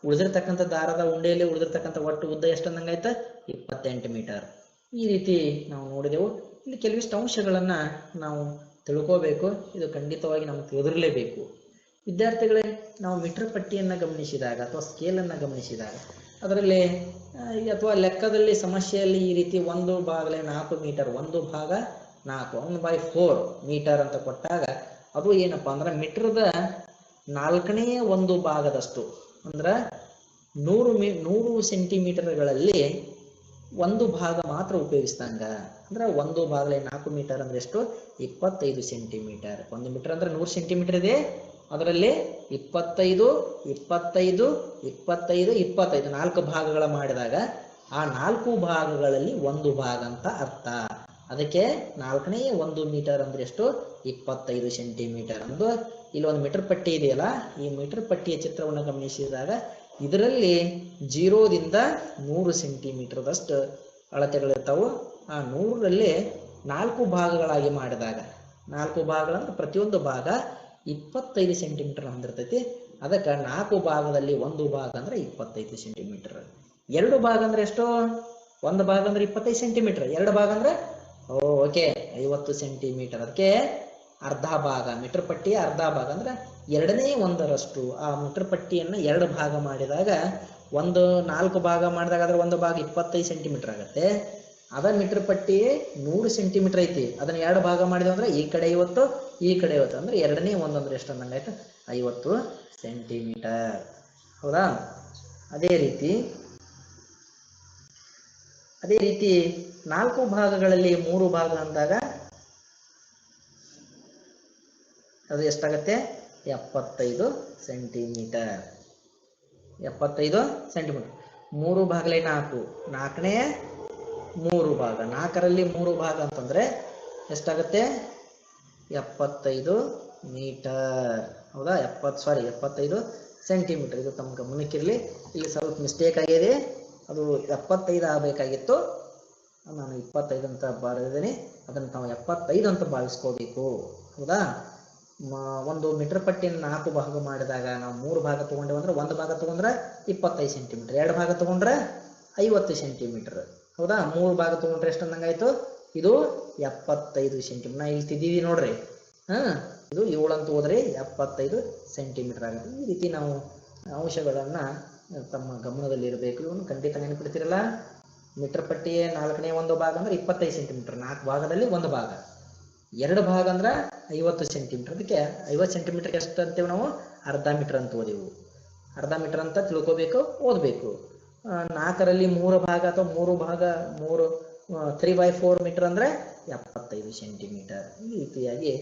ಉಳಿದಿರ್ತಕ್ಕಂಥ ದಾರದ ಉಂಡೆಯಲ್ಲಿ ಉಳಿದಿರ್ತಕ್ಕಂಥ ಒಟ್ಟು ಉದ್ದ ಎಷ್ಟು ಅಂದಂಗಾಯ್ತು? 28 ಮೀಟರ್. ಈ ರೀತಿ ನಾವು ನೋಡಿದೆವು. ಇಲ್ಲಿ ಕೆಲವಿಷ್ಟು ಅಂಶಗಳನ್ನು ನಾವು ತಿಳ್ಕೋಬೇಕು. ಇದು ಖಂಡಿತವಾಗಿ ನಾವು ತಿಳಿದಿರಲೇಬೇಕು. ವಿದ್ಯಾರ್ಥಿಗಳೇ, ನಾವು ಮೀಟರ್ ಪಟ್ಟಿಯನ್ನು ಗಮನಿಸಿದಾಗ ಅಥವಾ ಸ್ಕೇಲನ್ನು ಗಮನಿಸಿದಾಗ ಅದರಲ್ಲಿ ಅಥವಾ ಲೆಕ್ಕದಲ್ಲಿ ಸಮಸ್ಯೆಯಲ್ಲಿ ಈ ರೀತಿ 1/4 ಮೀಟರ್, 1/4 1/4 ಮೀಟರ್ ಅಂತ ಕೊಟ್ಟಾಗ ಅದು ಏನಪ್ಪ ಅಂದ್ರೆ ಮೀಟರ್ದ 4ನೇ 1 ಭಾಗದಷ್ಟು ಅಂದ್ರೆ 100 ಸೆಂಟಿಮೀಟರ್ಗಳಲ್ಲಿ 1 ಭಾಗ ಮಾತ್ರ ಉಪಯೋಗಿಸ್ದಂಗ. ಅಂದ್ರೆ 1/4 ಮೀಟರ್ ಅಂದ್ರೆ ಎಷ್ಟು? 25 ಸೆಂಟಿಮೀಟರ್. 1 ಮೀಟರ್ ಅಂದ್ರೆ 100 ಸೆಂಟಿಮೀಟರ್ ಇದೆ, ಅದರಲ್ಲಿ 25 25 25 25 4 ಭಾಗಗಳ ಮಾಡಿದಾಗ ಆ 4 ಭಾಗಗಳಲ್ಲಿ 1 ಭಾಗ ಅಂತ ಅರ್ಥ. ಅದಕ್ಕೆ 4ನೇ 1 ಮೀಟರ್ ಅಂದ್ರೆ ಎಷ್ಟು? 25 ಸೆಂಟಿಮೀಟರ್. ಒಂದು ಇಲ್ಲಿ ಒಂದು ಮೀಟರ್ ಪಟ್ಟಿ ಇದೆಯಲ್ಲ, ಈ ಮೀಟರ್ ಪಟ್ಟಿಯ ಚಿತ್ರವನ್ನು ಗಮನಿಸಿದಾಗ ಇದರಲ್ಲಿ 0ದಿಂದ 100 ಸೆಂಟಿಮೀಟರ್ದಷ್ಟು ಅಳತೆಗಳಿರ್ತಾವೆ. ಆ 100ರಲ್ಲಿ 4 ಭಾಗಗಳಾಗಿ ಮಾಡಿದಾಗ 4 ಭಾಗಗಳಂದ್ರೆ ಪ್ರತಿಯೊಂದು ಭಾಗ 25 ಸೆಂಟಿಮೀಟರ್ ಹೊಂದಿರ್ತೈತಿ. ಅದಕ್ಕೆ 4 ಭಾಗದಲ್ಲಿ 1 ಭಾಗ ಅಂದ್ರೆ 25 ಸೆಂಟಿಮೀಟರ್. 2 ಭಾಗ ಅಂದ್ರೆ ಎಷ್ಟು? 1 ಭಾಗ ಅಂದ್ರೆ 25 ಸೆಂಟಿಮೀಟರ್, 2 ಭಾಗ ಅಂದ್ರೆ ಓಕೆ 50 ಸೆಂಟಿಮೀಟರ್. ಅದಕ್ಕೆ ಅರ್ಧ ಭಾಗ, ಮೀಟರ್ ಪಟ್ಟಿಯ ಅರ್ಧ ಭಾಗ ಅಂದ್ರೆ 2ನೇ 1ರಷ್ಟು. ಆ ಮೀಟರ್ ಪಟ್ಟಿಯನ್ನು 2 ಭಾಗ ಮಾಡಿದಾಗ 4 ಭಾಗ ಮಾಡಿದಾಗ ಅದ್ರ 1 ಭಾಗ 25 ಸೆಂಟಿಮೀಟರ್ ಆಗುತ್ತೆ. ಅದ ಮೀಟರ್ ಪಟ್ಟಿ 100 ಸೆಂಟಿಮೀಟರ್ ಐತಿ, ಅದನ್ನ 2 ಭಾಗ ಮಾಡಿದ ಅಂದ್ರೆ ಈ ಕಡೆ 50 ಈ ಕಡೆ 50 ಅಂದ್ರೆ 2ನೇ 1 ಅಂದ್ರೆ ಎಷ್ಟು ಅಂದಂಗಾಯ್ತು? 50 ಸೆಂಟಿಮೀಟರ್. ಹೌದಾ? ಅದೇ ರೀತಿ 4 ಭಾಗಗಳಲ್ಲಿ 3 ಭಾಗ ಅಂದಾಗ ಅದು ಎಷ್ಟಾಗತ್ತೆ? 75 ಸೆಂಟಿಮೀಟರ್. 75 ಸೆಂಟಿಮೀಟರ್. 3/4 4ನೇ 3 ಭಾಗ, 4ರಲ್ಲಿ 3 ಭಾಗ ಅಂತಂದ್ರೆ ಎಷ್ಟಾಗತ್ತೆ? 75 ಮೀಟರ್. ಹೌದಾ? 75 ಸೆಂಟಿಮೀಟರ್. ಇದು ತಮ್ಮ ಗಮನಕ್ಕಿರಲಿ. ಇಲ್ಲಿ ಸ್ವಲ್ಪ ಮಿಸ್ಟೇಕ್ ಆಗಿದೆ, ಅದು 75 ಆಗಬೇಕಾಗಿತ್ತು, ನಾನು 25 ಅಂತ ಬರೆದಿದ್ದೀನಿ. ಅದನ್ನು ನಾವು 75 ಅಂತ ಭಾವಿಸ್ಕೋಬೇಕು. ಹೌದಾ? ಒಂದು ಮೀಟರ್ ಪಟ್ಟಿಯನ್ನು 4 ಭಾಗ ಮಾಡಿದಾಗ ನಾವು 3 ಭಾಗ ತಗೊಂಡೇವೆ ಅಂದ್ರೆ 1 ಭಾಗ ತಗೊಂಡ್ರೆ 25 ಸೆಂಟಿಮೀಟರ್, 2 ಭಾಗ ತಗೊಂಡ್ರೆ 50 ಸೆಂಟಿಮೀಟರ್. ಹೌದಾ? 3 ಭಾಗ ತಗೊಂಡ್ರೆ ಎಷ್ಟು ಅಂದಂಗಾಯ್ತು? ಇದು 75 ಸೆಂಟಿಮೀಟರ್. ನಾ ಇಲ್ಲಿ ತಿದ್ದೀವಿ ನೋಡ್ರಿ. ಇದು 7 ಅಂತ ಹೋದ್ರೆ 75 ಸೆಂಟಿಮೀಟರ್ ಆಗುತ್ತೆ. ಈ ರೀತಿ ನಾವು ಅಂಶಗಳನ್ನ ತಮ್ಮ ಗಮನದಲ್ಲಿ ಇರಬೇಕು. ಇವನು ಖಂಡಿತ ನೆನಪಿಡ್ತಿರಲ್ಲ. ಮೀಟರ್ ಪಟ್ಟಿ 4ನೇ 1 ಭಾಗ ಅಂದ್ರೆ 25 ಸೆಂಟಿಮೀಟರ್, 4 ಭಾಗದಲ್ಲಿ 1 ಭಾಗ. 2 ಭಾಗ ಅಂದ್ರೆ 50 ಸೆಂಟಿಮೀಟರ್. ಅದಕ್ಕೆ 50 ಸೆಂಟಿಮೀಟರ್ ಎಷ್ಟು ಅಂತೇವೆ ನಾವು? ಅರ್ಧ ಮೀಟರ್ ಅಂತ ಓದಿವು. ಅರ್ಧ ಮೀಟರ್ ಅಂತ ತಿಳ್ಕೋಬೇಕು, ಓದಬೇಕು. 4ರಲ್ಲಿ 3 ಭಾಗ ಅಥವಾ 3/4 ಮೀಟರ್ ಅಂದ್ರೆ 75 ಸೆಂಟಿಮೀಟರ್. ಈ ರೀತಿಯಾಗಿ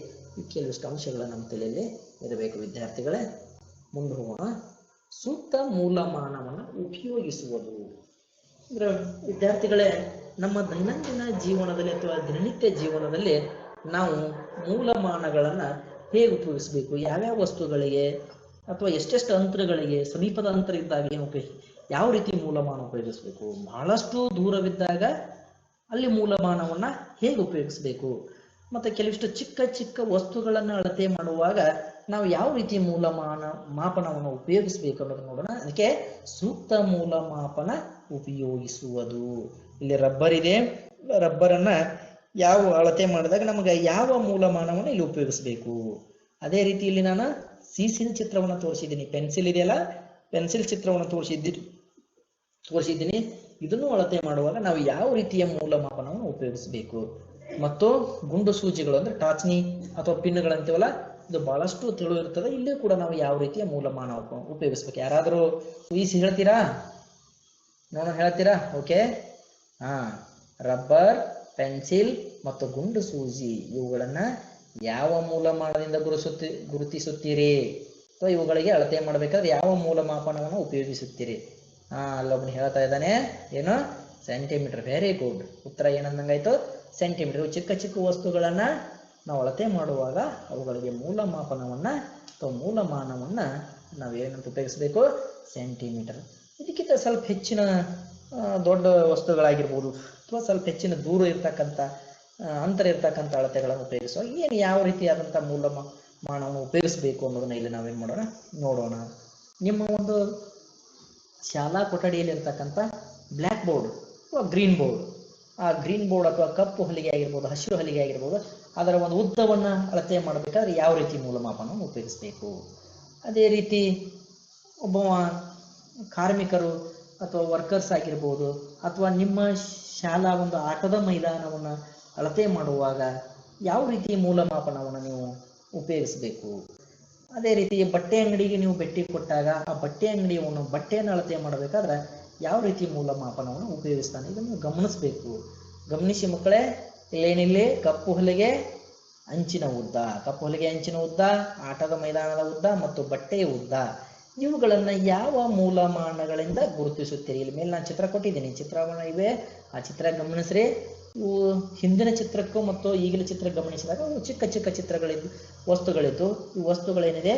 ಕೆಲವಿಷ್ಟು ಅಂಶಗಳು ನಮ್ಮ ತಲೆಯಲ್ಲಿ ಇರಬೇಕು ವಿದ್ಯಾರ್ಥಿಗಳೇ. ಮುಂದೆ ಹೋಗೋಣ. ಸೂಕ್ತ ಮೂಲಮಾನವನ್ನು ಉಪಯೋಗಿಸುವುದು ಅಂದ್ರೆ ವಿದ್ಯಾರ್ಥಿಗಳೇ, ನಮ್ಮ ದೈನಂದಿನ ಜೀವನದಲ್ಲಿ ಅಥವಾ ದಿನನಿತ್ಯ ಜೀವನದಲ್ಲಿ ನಾವು ಮೂಲಮಾನಗಳನ್ನು ಹೇಗೆ ಉಪಯೋಗಿಸಬೇಕು, ಯಾವ್ಯಾವ ವಸ್ತುಗಳಿಗೆ ಅಥವಾ ಎಷ್ಟೆಷ್ಟು ಅಂತರಗಳಿಗೆ, ಸಮೀಪದ ಅಂತರ ಇದ್ದಾಗ ಏನು ಯಾವ ರೀತಿ ಮೂಲಮಾನ ಉಪಯೋಗಿಸಬೇಕು, ಬಹಳಷ್ಟು ದೂರವಿದ್ದಾಗ ಅಲ್ಲಿ ಮೂಲಮಾನವನ್ನು ಹೇಗೆ ಉಪಯೋಗಿಸಬೇಕು, ಮತ್ತು ಕೆಲವಿಷ್ಟು ಚಿಕ್ಕ ಚಿಕ್ಕ ವಸ್ತುಗಳನ್ನು ಅಳತೆ ಮಾಡುವಾಗ ನಾವು ಯಾವ ರೀತಿ ಮಾಪನವನ್ನು ಉಪಯೋಗಿಸಬೇಕು ಅನ್ನೋದು ನೋಡೋಣ. ಅದಕ್ಕೆ ಸೂಕ್ತ ಮೂಲಮಾಪನ ಉಪಯೋಗಿಸುವುದು. ಇಲ್ಲಿ ರಬ್ಬರ್ ಇದೆ, ರಬ್ಬರನ್ನ ಯಾವ ಅಳತೆ ಮಾಡಿದಾಗ ನಮಗೆ ಯಾವ ಮೂಲಮಾನವನ್ನು ಇಲ್ಲಿ ಉಪಯೋಗಿಸಬೇಕು. ಅದೇ ರೀತಿ ಇಲ್ಲಿ ನಾನು ಸೀಸಿನ ಚಿತ್ರವನ್ನು ತೋರಿಸಿದ್ದೀನಿ. ಪೆನ್ಸಿಲ್ ಇದೆಯಲ್ಲ, ಪೆನ್ಸಿಲ್ ಚಿತ್ರವನ್ನು ತೋರಿಸಿದ್ದೀನಿ. ಇದನ್ನು ಅಳತೆ ಮಾಡುವಾಗ ನಾವು ಯಾವ ರೀತಿಯ ಮೂಲಮಾಪನವನ್ನು ಉಪಯೋಗಿಸಬೇಕು. ಮತ್ತು ಗುಂಡು ಸೂಜಿಗಳು ಅಂದ್ರೆ ಟಾಚ್ನಿ ಅಥವಾ ಪಿನ್ಗಳಂತೀವಲ್ಲ, ಇದು ಬಹಳಷ್ಟು ತಿಳು ಇರ್ತದೆ. ಇಲ್ಲಿ ಕೂಡ ನಾವು ಯಾವ ರೀತಿಯ ಮೂಲಮಾನ ಉಪಯೋಗಿಸ್ಬೇಕು. ಯಾರಾದರೂ ಊಹಿಸಿ ಹೇಳ್ತೀರಾ? ನಾನು ಹೇಳ್ತೀರಾ? ಓಕೆ. ರಬ್ಬರ್, ಪೆನ್ಸಿಲ್ ಮತ್ತು ಗುಂಡು ಸೂಜಿ ಇವುಗಳನ್ನ ಯಾವ ಮೂಲಮಾನದಿಂದ ಗುರುತಿಸುತ್ತೀರಿ ಅಥವಾ ಇವುಗಳಿಗೆ ಅಳತೆ ಮಾಡಬೇಕಾದ್ರೆ ಯಾವ ಮೂಲಮಾಪನವನ್ನು ಉಪಯೋಗಿಸುತ್ತೀರಿ? ಅಲ್ಲೊಬ್ಬನು ಹೇಳ್ತಾ ಇದ್ದಾನೆ, ಏನು? ಸೆಂಟಿಮೀಟರ್. Very good. ಉತ್ತರ ಏನಂದಂಗಾಯ್ತು? ಸೆಂಟಿಮೀಟರ್. ಚಿಕ್ಕ ಚಿಕ್ಕ ವಸ್ತುಗಳನ್ನ ನಾವು ಅಳತೆ ಮಾಡುವಾಗ ಅವುಗಳಿಗೆ ಮೂಲಮಾಪನವನ್ನ ಅಥವಾ ಮೂಲಮಾನವನ್ನ ನಾವೇನಂತ ಉಪಯೋಗಿಸಬೇಕು? ಸೆಂಟಿಮೀಟರ್. ಇದಕ್ಕಿಂತ ಸ್ವಲ್ಪ ಹೆಚ್ಚಿನ ದೊಡ್ಡ ವಸ್ತುಗಳಾಗಿರ್ಬೋದು ಅಥವಾ ಸ್ವಲ್ಪ ಹೆಚ್ಚಿನ ದೂರ ಇರ್ತಕ್ಕಂಥ ಅಂತರ ಇರ್ತಕ್ಕಂಥ ಅಳತೆಗಳನ್ನು ಉಪಯೋಗಿಸುವ ಯಾವ ರೀತಿಯಾದಂಥ ಮೂಲಮಾನವನ್ನು ಉಪಯೋಗಿಸಬೇಕು ಅನ್ನೋದನ್ನ ಇಲ್ಲಿ ನಾವೇನು ಮಾಡೋಣ ನೋಡೋಣ. ನಿಮ್ಮ ಒಂದು ಶಾಲಾ ಕೊಠಡಿಯಲ್ಲಿ ಇರ್ತಕ್ಕಂಥ ಬ್ಲ್ಯಾಕ್ ಬೋರ್ಡ್ ಅಥವಾ ಗ್ರೀನ್ ಬೋರ್ಡ್ ಆ ಗ್ರೀನ್ ಬೋರ್ಡ್ ಅಥವಾ ಕಪ್ಪು ಹಲಿಗೆ ಆಗಿರ್ಬೋದು, ಹಸಿರು ಹಲಿಗೆ ಆಗಿರ್ಬೋದು, ಅದರ ಒಂದು ಉದ್ದವನ್ನು ಅಳತೆ ಮಾಡಬೇಕಾದ್ರೆ ಯಾವ ರೀತಿ ಮೂಲಮಾಪನವನ್ನು ಉಪಯೋಗಿಸಬೇಕು. ಅದೇ ರೀತಿ ಒಬ್ಬ ಕಾರ್ಮಿಕರು ಅಥವಾ ವರ್ಕರ್ಸ್ ಆಗಿರ್ಬೋದು, ಅಥವಾ ನಿಮ್ಮ ಶಾಲಾ ಒಂದು ಆಟದ ಮೈದಾನವನ್ನು ಅಳತೆ ಮಾಡುವಾಗ ಯಾವ ರೀತಿ ಮೂಲಮಾಪನವನ್ನು ನೀವು ಉಪಯೋಗಿಸಬೇಕು. ಅದೇ ರೀತಿ ಬಟ್ಟೆ ಅಂಗಡಿಗೆ ನೀವು ಭೇಟಿ ಕೊಟ್ಟಾಗ ಆ ಬಟ್ಟೆ ಅಂಗಡಿಯನ್ನು ಬಟ್ಟೆಯನ್ನು ಅಳತೆ ಮಾಡಬೇಕಾದ್ರೆ ಯಾವ ರೀತಿ ಮೂಲಮಾಪನವನ್ನು ಉಪಯೋಗಿಸ್ತಾನೆ, ಇದನ್ನು ಗಮನಿಸಬೇಕು. ಗಮನಿಸಿ ಮಕ್ಕಳೇ, ಇಲ್ಲೇನಿಲ್ಲಿ ಕಪ್ಪು ಹೊಲಿಗೆ ಅಂಚಿನ ಉದ್ದ, ಕಪ್ಪು ಹೊಲಿಗೆ ಅಂಚಿನ ಉದ್ದ, ಆಟದ ಮೈದಾನದ ಉದ್ದ ಮತ್ತು ಬಟ್ಟೆಯ ಉದ್ದ, ಇವುಗಳನ್ನು ಯಾವ ಮೂಲಮಾನಗಳಿಂದ ಗುರುತಿಸುತ್ತೀರಿ. ಇಲ್ಲಿ ಮೇಲೆ ನಾನು ಚಿತ್ರ ಕೊಟ್ಟಿದ್ದೀನಿ, ಚಿತ್ರವನ್ನು ಇವೆ, ಆ ಚಿತ್ರ ಗಮನಿಸ್ರಿ. ಇವು ಹಿಂದಿನ ಚಿತ್ರಕ್ಕೂ ಮತ್ತು ಈಗಿನ ಚಿತ್ರ ಗಮನಿಸಿದಾಗ ಅವು ಚಿಕ್ಕ ಚಿಕ್ಕ ಚಿತ್ರಗಳಿದ್ದು ವಸ್ತುಗಳಿದ್ದು, ಈ ವಸ್ತುಗಳೇನಿದೆ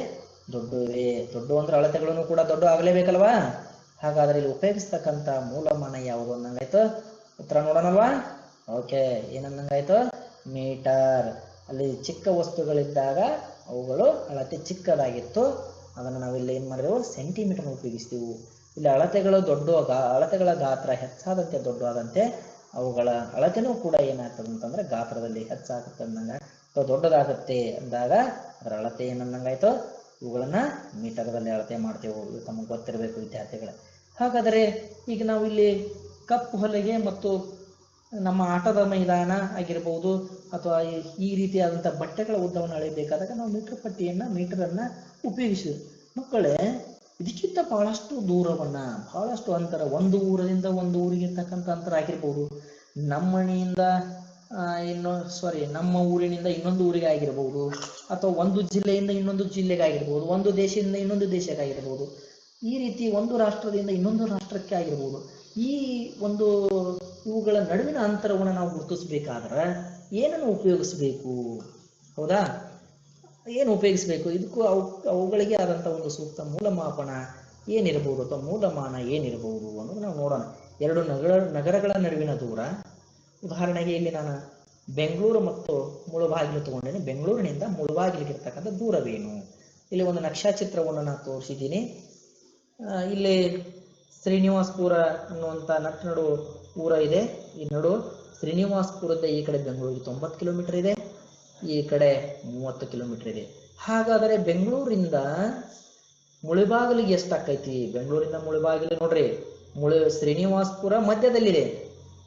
ದೊಡ್ಡವೇ. ದೊಡ್ಡ ಅಂದ್ರೆ ಅಳತೆಗಳನ್ನು ಕೂಡ ದೊಡ್ಡ ಆಗಲೇಬೇಕಲ್ವಾ. ಹಾಗಾದ್ರೆ ಇಲ್ಲಿ ಉಪಯೋಗಿಸ್ತಕ್ಕಂಥ ಮೂಲಮಾನ ಯಾವುದು ಅನ್ನಂಗಾಯ್ತು. ಉತ್ತರ ನೋಡೋಣಲ್ವಾ. Okay, ಏನನ್ನಂಗಾಯ್ತು, metre. ಅಲ್ಲಿ ಚಿಕ್ಕ ವಸ್ತುಗಳಿದ್ದಾಗ ಅವುಗಳು ಅಳತೆ ಚಿಕ್ಕದಾಗಿತ್ತು, ಅದನ್ನು ನಾವಿಲ್ಲಿ ಏನು ಮಾಡಿದೆವು, ಸೆಂಟಿಮೀಟರ್ ಉಪಯೋಗಿಸ್ತೀವಿ. ಇಲ್ಲಿ ಅಳತೆಗಳು ಅಳತೆಗಳ ಗಾತ್ರ ಹೆಚ್ಚಾದಂತೆ ದೊಡ್ಡವಾದಂತೆ ಅವುಗಳ ಅಳತೆನೂ ಕೂಡ ಏನಾಗ್ತದೆ ಅಂತಂದ್ರೆ ಗಾತ್ರದಲ್ಲಿ ಹೆಚ್ಚಾಗುತ್ತೆ ಅಂದಂಗ ಅಥವಾ ದೊಡ್ಡದಾಗುತ್ತೆ ಅಂದಾಗ ಅದರ ಅಳತೆ ಏನನ್ನಂಗಾಯ್ತು, ಇವುಗಳನ್ನ ಮೀಟರ್ದಲ್ಲಿ ಅಳತೆ ಮಾಡ್ತೇವೆ. ಇದು ತಮಗೆ ಗೊತ್ತಿರಬೇಕು ವಿದ್ಯಾರ್ಥಿಗಳ. ಹಾಗಾದರೆ ಈಗ ನಾವು ಇಲ್ಲಿ ಕಪ್ಪು ಹೊಲಿಗೆ ಮತ್ತು ನಮ್ಮ ಆಟದ ಮೈದಾನ ಆಗಿರ್ಬೋದು ಅಥವಾ ಈ ರೀತಿಯಾದಂಥ ಬಟ್ಟೆಗಳ ಉದ್ದವನ್ನು ಅಳೆಯಬೇಕಾದಾಗ ನಾವು ಮೀಟರನ್ನು ಉಪಯೋಗಿಸಿದ್ವಿ. ಮಕ್ಕಳೇ, ಇದಕ್ಕಿಂತ ಬಹಳಷ್ಟು ದೂರವನ್ನ, ಬಹಳಷ್ಟು ಅಂತರ, ಒಂದು ಊರಿಂದ ಒಂದು ಊರಿಗೆ ಇರ್ತಕ್ಕಂಥ ಅಂತರ ಆಗಿರ್ಬೋದು, ನಮ್ಮ ಊರಿನಿಂದ ಇನ್ನೊಂದು ಊರಿಗೆ ಆಗಿರ್ಬೋದು, ಅಥವಾ ಒಂದು ಜಿಲ್ಲೆಯಿಂದ ಇನ್ನೊಂದು ಜಿಲ್ಲೆಗೆ ಆಗಿರ್ಬೋದು, ಒಂದು ದೇಶದಿಂದ ಇನ್ನೊಂದು ದೇಶಕ್ಕೆ ಆಗಿರ್ಬೋದು, ಈ ರೀತಿ ಒಂದು ರಾಷ್ಟ್ರದಿಂದ ಇನ್ನೊಂದು ರಾಷ್ಟ್ರಕ್ಕೆ ಆಗಿರ್ಬೋದು. ಈ ಒಂದು ಇವುಗಳ ನಡುವಿನ ಅಂತರವನ್ನು ನಾವು ಗುರುತಿಸಬೇಕಾದ್ರೆ ಏನನ್ನು ಉಪಯೋಗಿಸಬೇಕು, ಹೌದಾ? ಏನು ಉಪಯೋಗಿಸಬೇಕು, ಇದಕ್ಕೂ ಅವುಗಳಿಗೆ ಆದಂಥ ಒಂದು ಸೂಕ್ತ ಮೂಲಮಾಪನ ಏನಿರ್ಬೋದು ಅಥವಾ ಮೂಲಮಾನ ಏನಿರ್ಬೋದು ಅನ್ನೋದು ನಾವು ನೋಡೋಣ. ಎರಡು ನಗರಗಳ ನಡುವಿನ ದೂರ, ಉದಾಹರಣೆಗೆ ಇಲ್ಲಿ ನಾನು ಬೆಂಗಳೂರು ಮತ್ತು ಮುಳುಬಾಗಿಲು ತಗೊಂಡಿದ್ದೀನಿ. ಬೆಂಗಳೂರಿನಿಂದ ಮುಳುಬಾಗಿಲಿಗಿರ್ತಕ್ಕಂಥ ದೂರವೇನು, ಇಲ್ಲಿ ಒಂದು ನಕ್ಷಾಚಿತ್ರವನ್ನು ನಾನು ತೋರಿಸಿದ್ದೀನಿ. ಇಲ್ಲಿ ಶ್ರೀನಿವಾಸಪುರ ಅನ್ನುವಂಥ ನಡು ಊರ ಇದೆ. ಈ ನಡು ಶ್ರೀನಿವಾಸಪುರದ ಈ ಕಡೆ ಬೆಂಗಳೂರಿಗೆ 90 ಕಿಲೋಮೀಟರ್ ಇದೆ, ಈ ಕಡೆ 30 ಕಿಲೋಮೀಟರ್ ಇದೆ. ಹಾಗಾದರೆ ಬೆಂಗಳೂರಿಂದ ಮುಳುಬಾಗಿಲಿಗೆ ಎಷ್ಟಾಕೈತಿ? ಬೆಂಗಳೂರಿಂದ ಮುಳುಬಾಗಿಲು ನೋಡ್ರಿ, ಶ್ರೀನಿವಾಸಪುರ ಮಧ್ಯದಲ್ಲಿದೆ.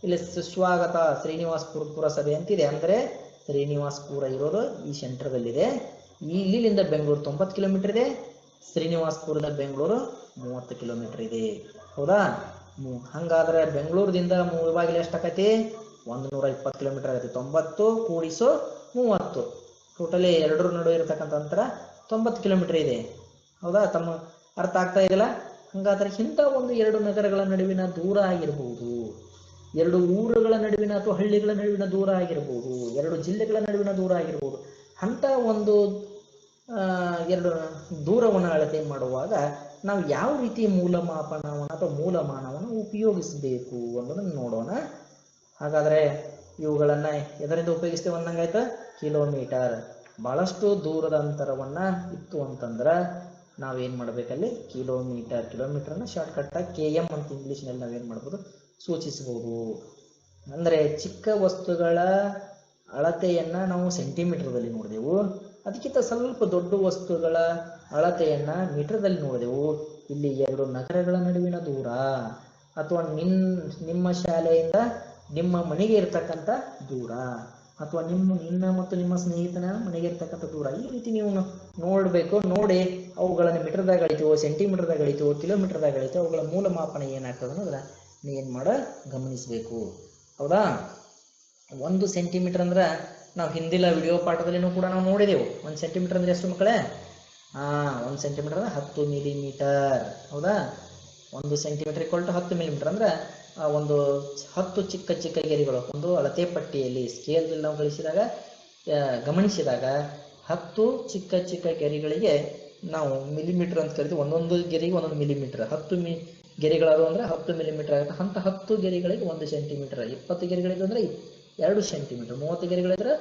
ಇಲ್ಲಿ ಸುಸ್ವಾಗತ ಶ್ರೀನಿವಾಸಪುರ ಪುರಸಭೆ ಅಂತಿದೆ, ಅಂದ್ರೆ ಶ್ರೀನಿವಾಸಪುರ ಇರೋದು ಈ ಸೆಂಟರ್ದಲ್ಲಿದೆ. ಇಲ್ಲಿಂದ ಬೆಂಗಳೂರು 90 ಕಿಲೋಮೀಟರ್ ಇದೆ, ಶ್ರೀನಿವಾಸಪುರದ ಬೆಂಗಳೂರು 30 ಕಿಲೋಮೀಟರ್ ಇದೆ, ಹೌದಾ? ಹಂಗಾದ್ರೆ ಬೆಂಗಳೂರಿಂದ ಮುಳುಬಾಗಿಲು ಎಷ್ಟಾಕೈತಿ? 120 ಕಿಲೋಮೀಟರ್ ಆಗತ್ತೆ. 90 ಕೂಡಿಸು 30, ಟೋಟಲಿ ಎರಡರ ನಡುವೆ ಇರತಕ್ಕಂಥ ಅಂತರ 90 ಕಿಲೋಮೀಟರ್ ಇದೆ, ಹೌದಾ? ತಮ್ಮ ಅರ್ಥ ಆಗ್ತಾ ಇದೆಯಲ್ಲ? ಹಂಗಾದ್ರೆ ಇಂಥ ಒಂದು ಎರಡು ನಗರಗಳ ನಡುವಿನ ದೂರ ಆಗಿರ್ಬೋದು, ಎರಡು ಊರುಗಳ ನಡುವಿನ ಅಥವಾ ಹಳ್ಳಿಗಳ ನಡುವಿನ ದೂರ ಆಗಿರ್ಬೋದು, ಎರಡು ಜಿಲ್ಲೆಗಳ ನಡುವಿನ ದೂರ ಆಗಿರ್ಬೋದು, ಅಂತ ಒಂದು ಎರಡು ದೂರವನ್ನು ಅಳತೆ ಮಾಡುವಾಗ ನಾವು ಯಾವ ರೀತಿ ಮೂಲಮಾಪನವನ್ನು ಅಥವಾ ಮೂಲಮಾನವನ್ನು ಉಪಯೋಗಿಸಬೇಕು ಅನ್ನೋದನ್ನು ನೋಡೋಣ. ಹಾಗಾದ್ರೆ ಇವುಗಳನ್ನ ಎದರಿಂದ ಉಪಯೋಗಿಸ್ತೇವೆ ಅನ್ನಂಗಾಯ್ತು? ಕಿಲೋಮೀಟರ್. ಬಹಳಷ್ಟು ದೂರದ ಅಂತರವನ್ನ ಇತ್ತು ಅಂತಂದ್ರೆ ನಾವೇನ್ ಮಾಡ್ಬೇಕಲ್ಲಿ? ಕಿಲೋಮೀಟರ್ನ ಶಾರ್ಟ್ಕಟ್ ಆಗಿ KM ಅಂತ ಇಂಗ್ಲಿಷ್ನಲ್ಲಿ ನಾವೇನ್ ಮಾಡ್ಬೋದು? ಸೂಚಿಸಬಹುದು. ಅಂದ್ರೆ ಚಿಕ್ಕ ವಸ್ತುಗಳ ಅಳತೆಯನ್ನ ನಾವು ಸೆಂಟಿಮೀಟರ್ದಲ್ಲಿ ನೋಡಿದೆವು, ಅದಕ್ಕಿಂತ ಸ್ವಲ್ಪ ದೊಡ್ಡ ವಸ್ತುಗಳ ಅಳತೆಯನ್ನ ಮೀಟರ್ದಲ್ಲಿ ನೋಡಿದೆವು. ಇಲ್ಲಿ ಎರಡು ನಗರಗಳ ನಡುವಿನ ದೂರ ಅಥವಾ ನಿಮ್ಮ ಶಾಲೆಯಿಂದ ನಿಮ್ಮ ಮನೆಗೆ ಇರ್ತಕ್ಕಂಥ ದೂರ ಅಥವಾ ನಿನ್ನ ಮತ್ತು ನಿಮ್ಮ ಸ್ನೇಹಿತನ ಮನೆಗೆ ಇರ್ತಕ್ಕಂಥ ದೂರ, ಈ ರೀತಿ ನೀವು ನೋಡಬೇಕು. ನೋಡಿ ಅವುಗಳನ್ನು ಮೀಟರ್ದಾಗ ಅಳಿತೀವೋ, ಸೆಂಟಿಮೀಟರ್ದಾಗ ಅಳಿತೀವೋ, ಕಿಲೋಮೀಟರ್ದಾಗ ಅಳಿತೀವೋ, ಅವುಗಳ ಮೂಲಮಾಪನ ಏನಾಗ್ತದೆ ಅನ್ನೋದ್ರ ನೀನ್ ಗಮನಿಸಬೇಕು, ಹೌದಾ? 1 ಸೆಂಟಿಮೀಟರ್ ಅಂದ್ರೆ ನಾವು ಹಿಂದಿನ ವಿಡಿಯೋ ಪಾಠದಲ್ಲಿನೂ ಕೂಡ ನಾವು ನೋಡಿದೆವು. 1 ಸೆಂಟಿಮೀಟರ್ ಅಂದ್ರೆ ಎಷ್ಟು ಮಕ್ಕಳೇ? 1 ಸೆಂಟಿಮೀಟರ್ ಅಂದ್ರೆ 10 ಮಿಲಿಮೀಟರ್, ಹೌದಾ? 1 ಸೆಂಟಿಮೀಟರ್ = 10 ಮಿಲಿಮೀಟರ್ ಅಂದ್ರೆ ಒಂದು 10 ಚಿಕ್ಕ ಚಿಕ್ಕ ಗೆರೆಗಳು ಒಂದು ಅಳತೆ ಪಟ್ಟಿಯಲ್ಲಿ ಸ್ಕೇಲ್ದಲ್ಲಿ ನಾವು ಗಮನಿಸಿದಾಗ 10 ಚಿಕ್ಕ ಚಿಕ್ಕ ಗೆರೆಗಳಿಗೆ ನಾವು ಮಿಲಿಮೀಟರ್ ಅಂತ ಕರಿತೀವಿ. ಒಂದೊಂದು ಗೆರೆಗೆ 1 ಮಿಲಿಮೀಟರ್. 10 ಗೆರೆಗಳಾದವು ಅಂದ್ರೆ 10 ಮಿಲಿಮೀಟರ್ ಆಗುತ್ತೆ. ಅಂತ 10 ಗೆರೆಗಳಿಗೆ 1 ಸೆಂಟಿಮೀಟರ್, 20 ಗೆರೆಗಳಿದ್ರೆ 2 ಸೆಂಟಿಮೀಟರ್, 30 ಗೆರೆಗಳಿದ್ರೆ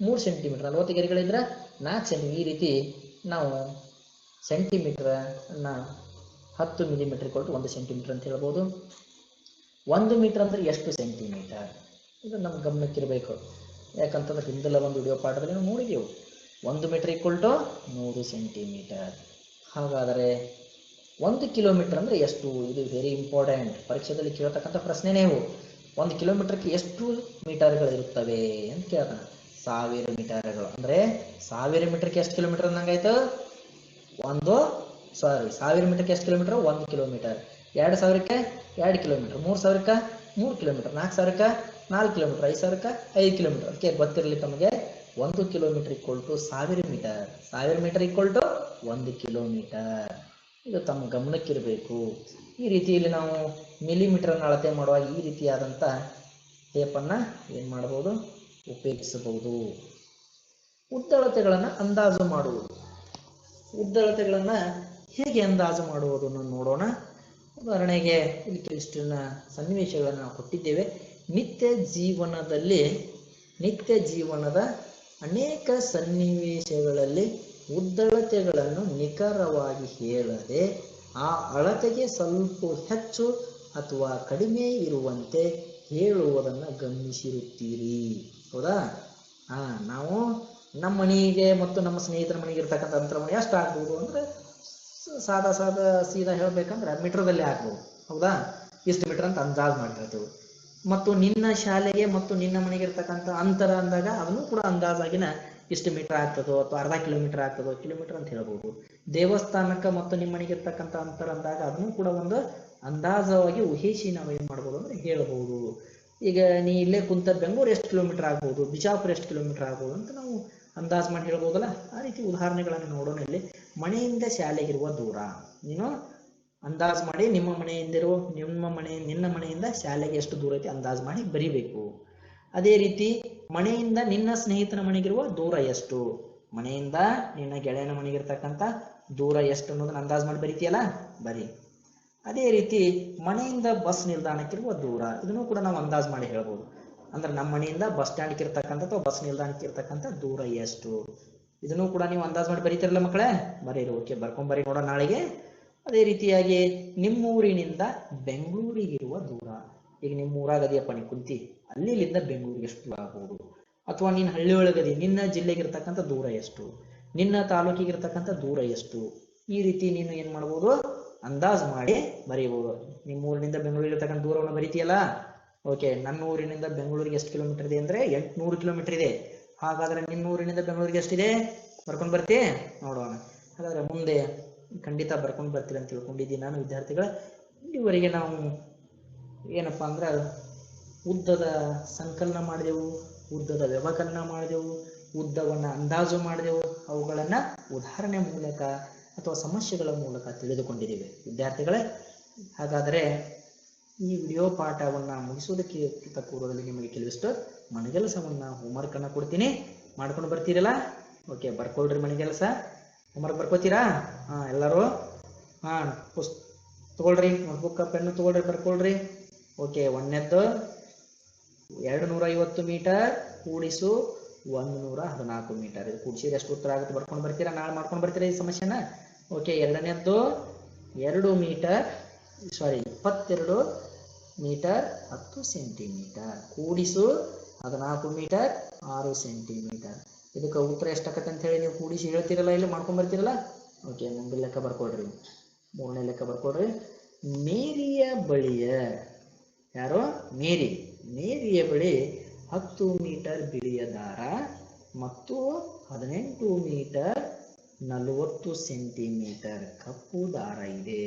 3 ಸೆಂಟಿಮೀಟರ್, 40 ಗೆರೆಗಳಿದ್ರೆ 4 ಸೆಂಟಿಮೀಟರ್. ಈ ರೀತಿ ನಾವು ಸೆಂಟಿಮೀಟರ್ ಅನ್ನ 10 ಮಿಲಿಮೀಟರ್ = 1 ಸೆಂಟಿಮೀಟರ್ ಅಂತ ಹೇಳ್ಬೋದು. 1 ಮೀಟರ್ ಅಂದ್ರೆ ಎಷ್ಟು ಸೆಂಟಿಮೀಟರ್? ಇದು ನಮ್ಮ ಗಮನಕ್ಕಿರಬೇಕು. ಯಾಕಂತಂದ್ರೆ ಹಿಂದೆಲ್ಲ ಒಂದು ವಿಡಿಯೋ ಪಾಠದಲ್ಲಿ ನಾವು ನೋಡಿದೆವು 1 ಮೀಟರ್ ಈಕ್ವಲ್ ಟು 100 ಸೆಂಟಿಮೀಟರ್. ಹಾಗಾದರೆ 1 ಕಿಲೋಮೀಟರ್ ಅಂದರೆ ಎಷ್ಟು? ಇದು ವೆರಿ ಇಂಪಾರ್ಟೆಂಟ್, ಪರೀಕ್ಷೆಯಲ್ಲಿ ಕೇಳತಕ್ಕಂಥ ಪ್ರಶ್ನೆನೇ ಇವು. 1 ಕಿಲೋಮೀಟರ್ಗೆ ಎಷ್ಟು ಮೀಟರ್ಗಳಿರುತ್ತವೆ ಅಂತ ಕೇಳ್ತಾನೆ. 1000 ಮೀಟರ್ಗಳು. ಅಂದರೆ 1000 ಮೀಟರ್ಗೆ ಎಷ್ಟು ಕಿಲೋಮೀಟರ್ ಅನ್ನಂಗಾಯ್ತು? 1000 ಮೀಟರ್ಗೆ ಎಷ್ಟು ಕಿಲೋಮೀಟರ್? 1 ಕಿಲೋಮೀಟರ್. 2000ಕ್ಕೆ 2 ಕಿಲೋಮೀಟರ್, 3000ಕ್ಕೆ 3 ಕಿಲೋಮೀಟರ್, 4000ಕ್ಕೆ 4 ಕಿಲೋಮೀಟರ್, 5000ಕ್ಕೆ 5 ಕಿಲೋಮೀಟರ್. ಅದಕ್ಕೆ ಗೊತ್ತಿರಲಿ ತಮಗೆ 1 kilometre equal to 1000 metre, 1000 metre equal to 1 kilometre. ಇದು ತಮ್ಮ ಗಮನಕ್ಕಿರಬೇಕು. ಈ ರೀತಿಯಲ್ಲಿ ನಾವು ಮಿಲಿಮೀಟರ್ನ ಅಳತೆ ಮಾಡುವಾಗ ಈ ರೀತಿಯಾದಂಥ ಟೇಪನ್ನು ಏನು ಮಾಡಬಹುದು? ಉಪಯೋಗಿಸಬಹುದು. ಉದ್ದಳತೆಗಳನ್ನು ಅಂದಾಜು ಮಾಡುವುದು. ಉದ್ದಳತೆಗಳನ್ನು ಹೇಗೆ ಅಂದಾಜು ಮಾಡುವುದನ್ನು ನೋಡೋಣ. ಉದಾಹರಣೆಗೆ ಇಲ್ಲಿ ಕೆಲವಿಷ್ಟನ್ನ ಸನ್ನಿವೇಶಗಳನ್ನು ನಾವು ಕೊಟ್ಟಿದ್ದೇವೆ. ನಿತ್ಯ ಜೀವನದ ಅನೇಕ ಸನ್ನಿವೇಶಗಳಲ್ಲಿ ಉದ್ದಳತೆಗಳನ್ನು ನಿಖರವಾಗಿ ಹೇಳದೆ ಆ ಅಳತೆಗೆ ಸ್ವಲ್ಪ ಹೆಚ್ಚು ಅಥವಾ ಕಡಿಮೆ ಇರುವಂತೆ ಹೇಳುವುದನ್ನು ಗಮನಿಸಿರುತ್ತೀರಿ. ಹೌದಾ? ನಾವು ನಮ್ಮ ಮನೆಗೆ ಮತ್ತು ನಮ್ಮ ಸ್ನೇಹಿತರ ಮನೆಗೆ ಇರ್ತಕ್ಕಂಥ ಅಂತರವನ್ನು ಎಷ್ಟು ಆಗ್ಬೋದು ಅಂದರೆ ಸೀದಾ ಹೇಳಬೇಕಂದ್ರೆ ಮೀಟರ್ದಲ್ಲಿ ಆಗ್ಬೋದು. ಹೌದಾ? ಇಷ್ಟು ಮೀಟರ್ ಅಂತ ಅಂದಾಜು ಮಾಡಿರ್ತೇವೆ. ಮತ್ತು ನಿನ್ನ ಶಾಲೆಗೆ ಮತ್ತು ನಿನ್ನ ಮನೆಗೆ ಇರ್ತಕ್ಕಂಥ ಅಂತರ ಅಂದಾಗ ಅದನ್ನು ಕೂಡ ಅಂದಾಜಾಗಿನ ಇಷ್ಟು ಮೀಟರ್ ಆಗ್ತದೋ ಅಥವಾ ಅರ್ಧ ಕಿಲೋಮೀಟರ್ ಆಗ್ತದೋ, ಕಿಲೋಮೀಟರ್ ಅಂತ ಹೇಳ್ಬೋದು. ದೇವಸ್ಥಾನಕ್ಕೆ ಮತ್ತು ನಿಮ್ಮ ಮನೆಗೆ ಇರ್ತಕ್ಕಂಥ ಅಂತರ ಅಂದಾಗ ಅದನ್ನು ಕೂಡ ಒಂದು ಅಂದಾಜವಾಗಿ ಊಹಿಸಿ ನಾವು ಏನು ಮಾಡ್ಬೋದು ಅಂದರೆ ಹೇಳ್ಬೋದು. ಈಗ ನೀ ಇಲ್ಲೇ ಕುಂತ ಬೆಂಗಳೂರು ಎಷ್ಟು ಕಿಲೋಮೀಟರ್ ಆಗ್ಬೋದು, ಬಿಜಾಪುರ ಎಷ್ಟು ಕಿಲೋಮೀಟರ್ ಆಗ್ಬೋದು ಅಂತ ನಾವು ಅಂದಾಜು ಮಾಡಿ ಹೇಳ್ಬೋದಲ್ಲ. ಆ ರೀತಿ ಉದಾಹರಣೆಗಳನ್ನು ನೋಡೋಣ. ಇಲ್ಲಿ ಮನೆಯಿಂದ ಶಾಲೆಗಿರುವ ದೂರ ನೀನು ಅಂದಾಜು ಮಾಡಿ ನಿನ್ನ ಮನೆಯಿಂದ ಶಾಲೆಗೆ ಎಷ್ಟು ದೂರ ಐತಿ ಅಂದಾಜು ಮಾಡಿ ಬರಿಬೇಕು. ಅದೇ ರೀತಿ ಮನೆಯಿಂದ ನಿನ್ನ ಸ್ನೇಹಿತನ ಮನೆಗಿರುವ ದೂರ ಎಷ್ಟು, ಮನೆಯಿಂದ ನಿನ್ನ ಗೆಳೆಯನ ಮನೆಗಿರ್ತಕ್ಕಂಥ ದೂರ ಎಷ್ಟು ಅನ್ನೋದನ್ನ ಅಂದಾಜು ಮಾಡಿ ಬರಿತೀಯಲ್ಲ, ಬರಿ. ಅದೇ ರೀತಿ ಮನೆಯಿಂದ ಬಸ್ ನಿಲ್ದಾಣಕ್ಕಿರುವ ದೂರ, ಇದನ್ನು ಕೂಡ ನಾವು ಅಂದಾಜು ಮಾಡಿ ಹೇಳ್ಬೋದು. ಅಂದ್ರೆ ನಮ್ಮ ಮನೆಯಿಂದ ಬಸ್ ಸ್ಟ್ಯಾಂಡ್ಗೆ ಇರ್ತಕ್ಕಂಥ ಅಥವಾ ಬಸ್ ನಿಲ್ದಾಣಕ್ಕೆ ಇರ್ತಕ್ಕಂಥ ದೂರ ಎಷ್ಟು, ಇದನ್ನು ಕೂಡ ನೀವು ಅಂದಾಜು ಮಾಡಿ ಬರೀತಿರಲ್ಲ ಮಕ್ಕಳೇ, ಬರೀರಿ. ಓಕೆ, ಬರ್ಕೊಂಬರಿ ನೋಡೋಣ ನಾಳೆಗೆ. ಅದೇ ರೀತಿಯಾಗಿ ನಿಮ್ಮೂರಿನಿಂದ ಬೆಂಗಳೂರಿಗಿರುವ ದೂರ. ಈಗ ನಿಮ್ಮ ಊರಾಗದಿಯಪ್ಪ ನೀ ಕುಂತಿ, ಅಲ್ಲಿಂದ ಬೆಂಗಳೂರಿಗೆ ಎಷ್ಟು ದೂರ ಆಗ್ಬೋದು. ಅಥವಾ ನೀನು ಹಳ್ಳಿ ಒಳಗದಿ, ನಿನ್ನ ಜಿಲ್ಲೆಗಿರ್ತಕ್ಕಂಥ ದೂರ ಎಷ್ಟು, ನಿನ್ನ ತಾಲೂಕಿಗಿರ್ತಕ್ಕಂಥ ದೂರ ಎಷ್ಟು. ಈ ರೀತಿ ನೀನು ಏನು ಮಾಡ್ಬೋದು? ಅಂದಾಜು ಮಾಡಿ ಬರೀಬೋದು. ನಿಮ್ಮ ಊರಿನಿಂದ ಬೆಂಗಳೂರಿಗೆ ಇರ್ತಕ್ಕಂಥ ದೂರವನ್ನು ಬರೀತೀಯಲ್ಲ. ಓಕೆ, ನನ್ನ ಊರಿನಿಂದ ಬೆಂಗಳೂರಿಗೆ ಎಷ್ಟು ಕಿಲೋಮೀಟರ್ ಇದೆ ಅಂದರೆ 800 ಕಿಲೋಮೀಟರ್ ಇದೆ. ಹಾಗಾದ್ರೆ ನಿನ್ನ ಊರಿನಿಂದ ಬೆಂಗಳೂರಿಗೆ ಎಷ್ಟಿದೆ ಬರ್ಕೊಂಡು ಬರ್ತೀಯ ನೋಡೋಣ. ಹಾಗಾದ್ರೆ ಮುಂದೆ ಖಂಡಿತ ಬರ್ಕೊಂಡು ಬರ್ತೀರಿ ಅಂತ ತಿಳ್ಕೊಂಡಿದ್ದೀನಿ ನಾನು ವಿದ್ಯಾರ್ಥಿಗಳ. ಇಲ್ಲಿವರೆಗೆ ನಾವು ಏನಪ್ಪ ಅಂದ್ರೆ ಉದ್ದದ ಸಂಕಲನ ಮಾಡಿದೆವು, ಉದ್ದದ ವ್ಯವಕಲನ ಮಾಡಿದೆವು, ಉದ್ದವನ್ನು ಅಂದಾಜು ಮಾಡಿದೆವು. ಅವುಗಳನ್ನು ಉದಾಹರಣೆ ಮೂಲಕ ಅಥವಾ ಸಮಸ್ಯೆಗಳ ಮೂಲಕ ತಿಳಿದುಕೊಂಡಿದ್ದೇವೆ ವಿದ್ಯಾರ್ಥಿಗಳೇ. ಹಾಗಾದರೆ ಈ ವಿಡಿಯೋ ಪಾಠವನ್ನು ಮುಗಿಸೋದಕ್ಕಿಂತ ಪೂರ್ವದಲ್ಲಿ ನಿಮಗೆ ಕೆಲವಿಷ್ಟು ಮನೆಗೆಲಸವನ್ನು ಹೋಮ್ವರ್ಕನ್ನು ಕೊಡ್ತೀನಿ, ಮಾಡ್ಕೊಂಡು ಬರ್ತೀರಲ್ಲ. ಓಕೆ, ಬರ್ಕೊಳ್ರಿ ಮನೆಗೆಲಸ. ಹೋಮ್ವರ್ಕ್ ಬರ್ಕೋತೀರಾ? ಎಲ್ಲರೂ ತಗೊಳ್ರಿ, ನೋಟ್ಬುಕ್ ಪೆನ್ನು ತಗೊಳ್ರಿ, ಬರ್ಕೊಳ್ರಿ. ಓಕೆ, ಒಂದನೇದ್ದು 250 ಮೀಟರ್ ಕೂಡಿಸು 114 ಮೀಟರ್. ಇದು ಕೂಡಿಸಿದ್ರೆ ಎಷ್ಟು ಉತ್ತರ ಆಗುತ್ತೆ ಬರ್ಕೊಂಡು ಬರ್ತೀರಾ? ನಾಳೆ ಮಾಡ್ಕೊಂಡು ಬರ್ತೀರಾ ಈ ಸಮಸ್ಯೆನ? ಓಕೆ, ಎರಡನೇದ್ದು 22 ಮೀಟರ್ 10 ಸೆಂಟಿಮೀಟರ್ ಕೂಡಿಸು 14 ಮೀಟರ್ 6 ಸೆಂಟಿಮೀಟರ್. ಇದಕ್ಕೆ ಉತ್ತರ ಎಷ್ಟಾಗತ್ತೆ ಅಂತ ಹೇಳಿ ನೀವು ಕೂಡಿಸಿ ಹೇಳ್ತೀರಲ್ಲ, ಇಲ್ಲಿ ಮಾಡ್ಕೊಂಡು ಬರ್ತೀರಲ್ಲ. ಓಕೆ, ಮುಂದಿನ ಲೆಕ್ಕ ಬರ್ಕೊಳ್ರಿ. ಮೂರನೇ ಲೆಕ್ಕ ಬರ್ಕೊಳ್ರಿ. ಮೇರಿಯ ಬಳಿಯ ಮೇರಿಯ ಬಳಿ 10 ಮೀಟರ್ ಬಿಳಿಯ ದಾರ ಮತ್ತು 18 ಮೀಟರ್ 40 ಸೆಂಟಿಮೀಟರ್ ಕಪ್ಪು ದಾರ ಇದೆ.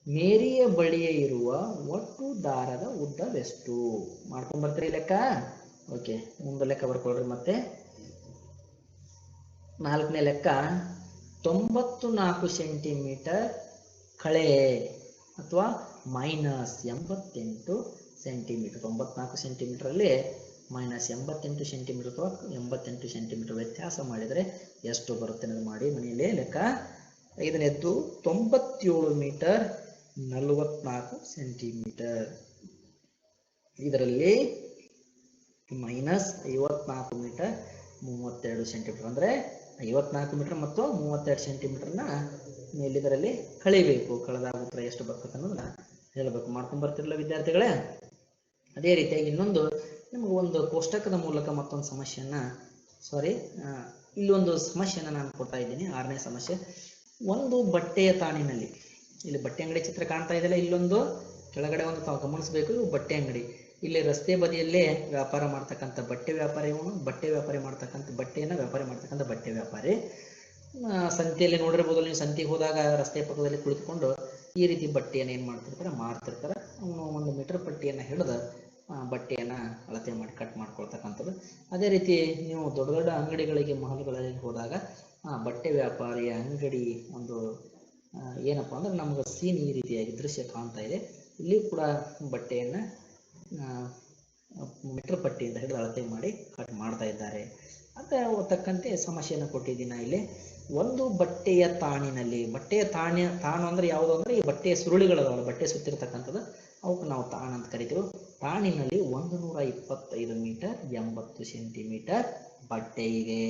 ಮೇರಿಯ ಬಳಿಯ ಇರುವ ಒಟ್ಟು ದಾರದ ಉದ್ದವೆಷ್ಟು? ಮಾಡ್ಕೊಂಡು ಬರ್ತೀರಿ ಲೆಕ್ಕ. ಓಕೆ, ಮುಂದೆ ಲೆಕ್ಕ ಬರ್ಕೊಳ್ರಿ. ಮತ್ತೆ 4ನೇ ಲೆಕ್ಕ 94 ಸೆಂಟಿಮೀಟರ್ ಕಳೆ ಅಥವಾ ಮೈನಸ್ 88 ಸೆಂಟಿಮೀಟರ್. 94 ಸೆಂಟಿಮೀಟರಲ್ಲಿ ಮೈನಸ್ 88 ಸೆಂಟಿಮೀಟರ್ ಅಥವಾ 88 ಸೆಂಟಿಮೀಟರ್ ವ್ಯತ್ಯಾಸ ಮಾಡಿದರೆ ಎಷ್ಟು ಬರುತ್ತೆ ಅನ್ನೋದು ಮಾಡಿ ಮನೆಯಲ್ಲಿ ಲೆಕ್ಕ. 5ನೇದ್ದು 97 ಮೀಟರ್ 44 ಸೆಂಟಿಮೀಟರ್. ಇದರಲ್ಲಿ ಮೈನಸ್ 54 ಮೀಟರ್ 32 ಸೆಂಟಿಮೀಟರ್, ಅಂದರೆ 54 ಮೀಟರ್ ಮತ್ತು 32 ಸೆಂಟಿಮೀಟರ್ನ ಮೇಲಿದರಲ್ಲಿ ಕಳಿಬೇಕು. ಕಳೆದಾಗ ಉತ್ತರ ಎಷ್ಟು ಬರ್ತದೆ ಅನ್ನೋದನ್ನ ಹೇಳಬೇಕು. ಮಾಡ್ಕೊಂಡು ಬರ್ತಿರಲ್ಲ ವಿದ್ಯಾರ್ಥಿಗಳೇ. ಅದೇ ರೀತಿಯಾಗಿ ಇನ್ನೊಂದು ನಿಮಗೆ ಒಂದು ಕೋಷ್ಟಕದ ಮೂಲಕ ಮತ್ತೊಂದು ಸಮಸ್ಯೆಯನ್ನು ಇಲ್ಲೊಂದು ಸಮಸ್ಯೆಯನ್ನು ನಾನು ಕೊಡ್ತಾ ಇದ್ದೀನಿ. 6ನೇ ಸಮಸ್ಯೆ. ಒಂದು ಬಟ್ಟೆಯ ತಾಣಿನಲ್ಲಿ, ಇಲ್ಲಿ ಬಟ್ಟೆ ಅಂಗಡಿ ಚಿತ್ರ ಕಾಣ್ತಾ ಇದೆಯಲ್ಲ, ಇಲ್ಲೊಂದು ಕೆಳಗಡೆ ಒಂದು ತಾವು ಗಮನಿಸಬೇಕು. ಇವು ಬಟ್ಟೆ ಅಂಗಡಿ. ಇಲ್ಲಿ ರಸ್ತೆ ಬದಿಯಲ್ಲೇ ವ್ಯಾಪಾರ ಮಾಡ್ತಕ್ಕಂಥ ಬಟ್ಟೆ ವ್ಯಾಪಾರಿ ಇವನು. ಬಟ್ಟೆ ವ್ಯಾಪಾರಿ ಮಾಡ್ತಕ್ಕಂಥ ಬಟ್ಟೆಯನ್ನು ವ್ಯಾಪಾರಿ ಮಾಡ್ತಕ್ಕಂಥ ಬಟ್ಟೆ ವ್ಯಾಪಾರಿ. ಸಂತೆಯಲ್ಲಿ ನೋಡಿರ್ಬೋದು ನೀವು, ಸಂತೆಗೆ ಹೋದಾಗ ರಸ್ತೆ ಪಕ್ಕದಲ್ಲಿ ಕುಳಿತುಕೊಂಡು ಈ ರೀತಿ ಬಟ್ಟೆಯನ್ನು ಏನು ಮಾಡ್ತಿರ್ತಾರೆ, ಮಾರ್ತಿರ್ತಾರೆ. ಅವನು 1 ಮೀಟರ್ ಪಟ್ಟಿಯನ್ನು ಹಿಡಿದು ಬಟ್ಟೆಯನ್ನು ಅಳತೆ ಮಾಡಿ ಕಟ್ ಮಾಡ್ಕೊಳ್ತಕ್ಕಂಥದ್ದು. ಅದೇ ರೀತಿ ನೀವು ದೊಡ್ಡ ದೊಡ್ಡ ಅಂಗಡಿಗಳಿಗೆ, ಮಹಲ್ಗಳಲ್ಲಿ ಹೋದಾಗ ಬಟ್ಟೆ ವ್ಯಾಪಾರಿಯ ಅಂಗಡಿ ಒಂದು ಏನಪ್ಪ ಅಂದ್ರೆ ನಮಗೆ ಸೀನ್ ಈ ರೀತಿಯಾಗಿ ದೃಶ್ಯ ಕಾಣ್ತಾ ಇದೆ. ಇಲ್ಲಿ ಕೂಡ ಬಟ್ಟೆಯನ್ನು ಮೀಟರ್ ಪಟ್ಟಿಯಿಂದ ಹಿಡಿದು ಅಳತೆ ಮಾಡಿ ಕಟ್ ಮಾಡ್ತಾ ಇದ್ದಾರೆ. ಅದಕ್ಕೆ ತಕ್ಕಂತೆ ಸಮಸ್ಯೆಯನ್ನು ಕೊಟ್ಟಿದ್ದೀನಿ ಇಲ್ಲಿ. ಒಂದು ಬಟ್ಟೆಯ ತಾಣಿನಲ್ಲಿ, ಬಟ್ಟೆಯ ತಾಣು ಅಂದರೆ ಯಾವುದು ಅಂದರೆ ಈ ಬಟ್ಟೆಯ ಸುರುಳಿಗಳದಾವಲ್ಲ, ಬಟ್ಟೆ ಸುತ್ತಿರ್ತಕ್ಕಂಥದ್ದು, ಅವಕ್ಕೆ ನಾವು ತಾಣ ಅಂತ ಕರಿತೀವಿ. ತಾಣಿನಲ್ಲಿ 125 ಮೀಟರ್ 80 ಸೆಂಟಿಮೀಟರ್ ಬಟ್ಟೆ ಇದೆ.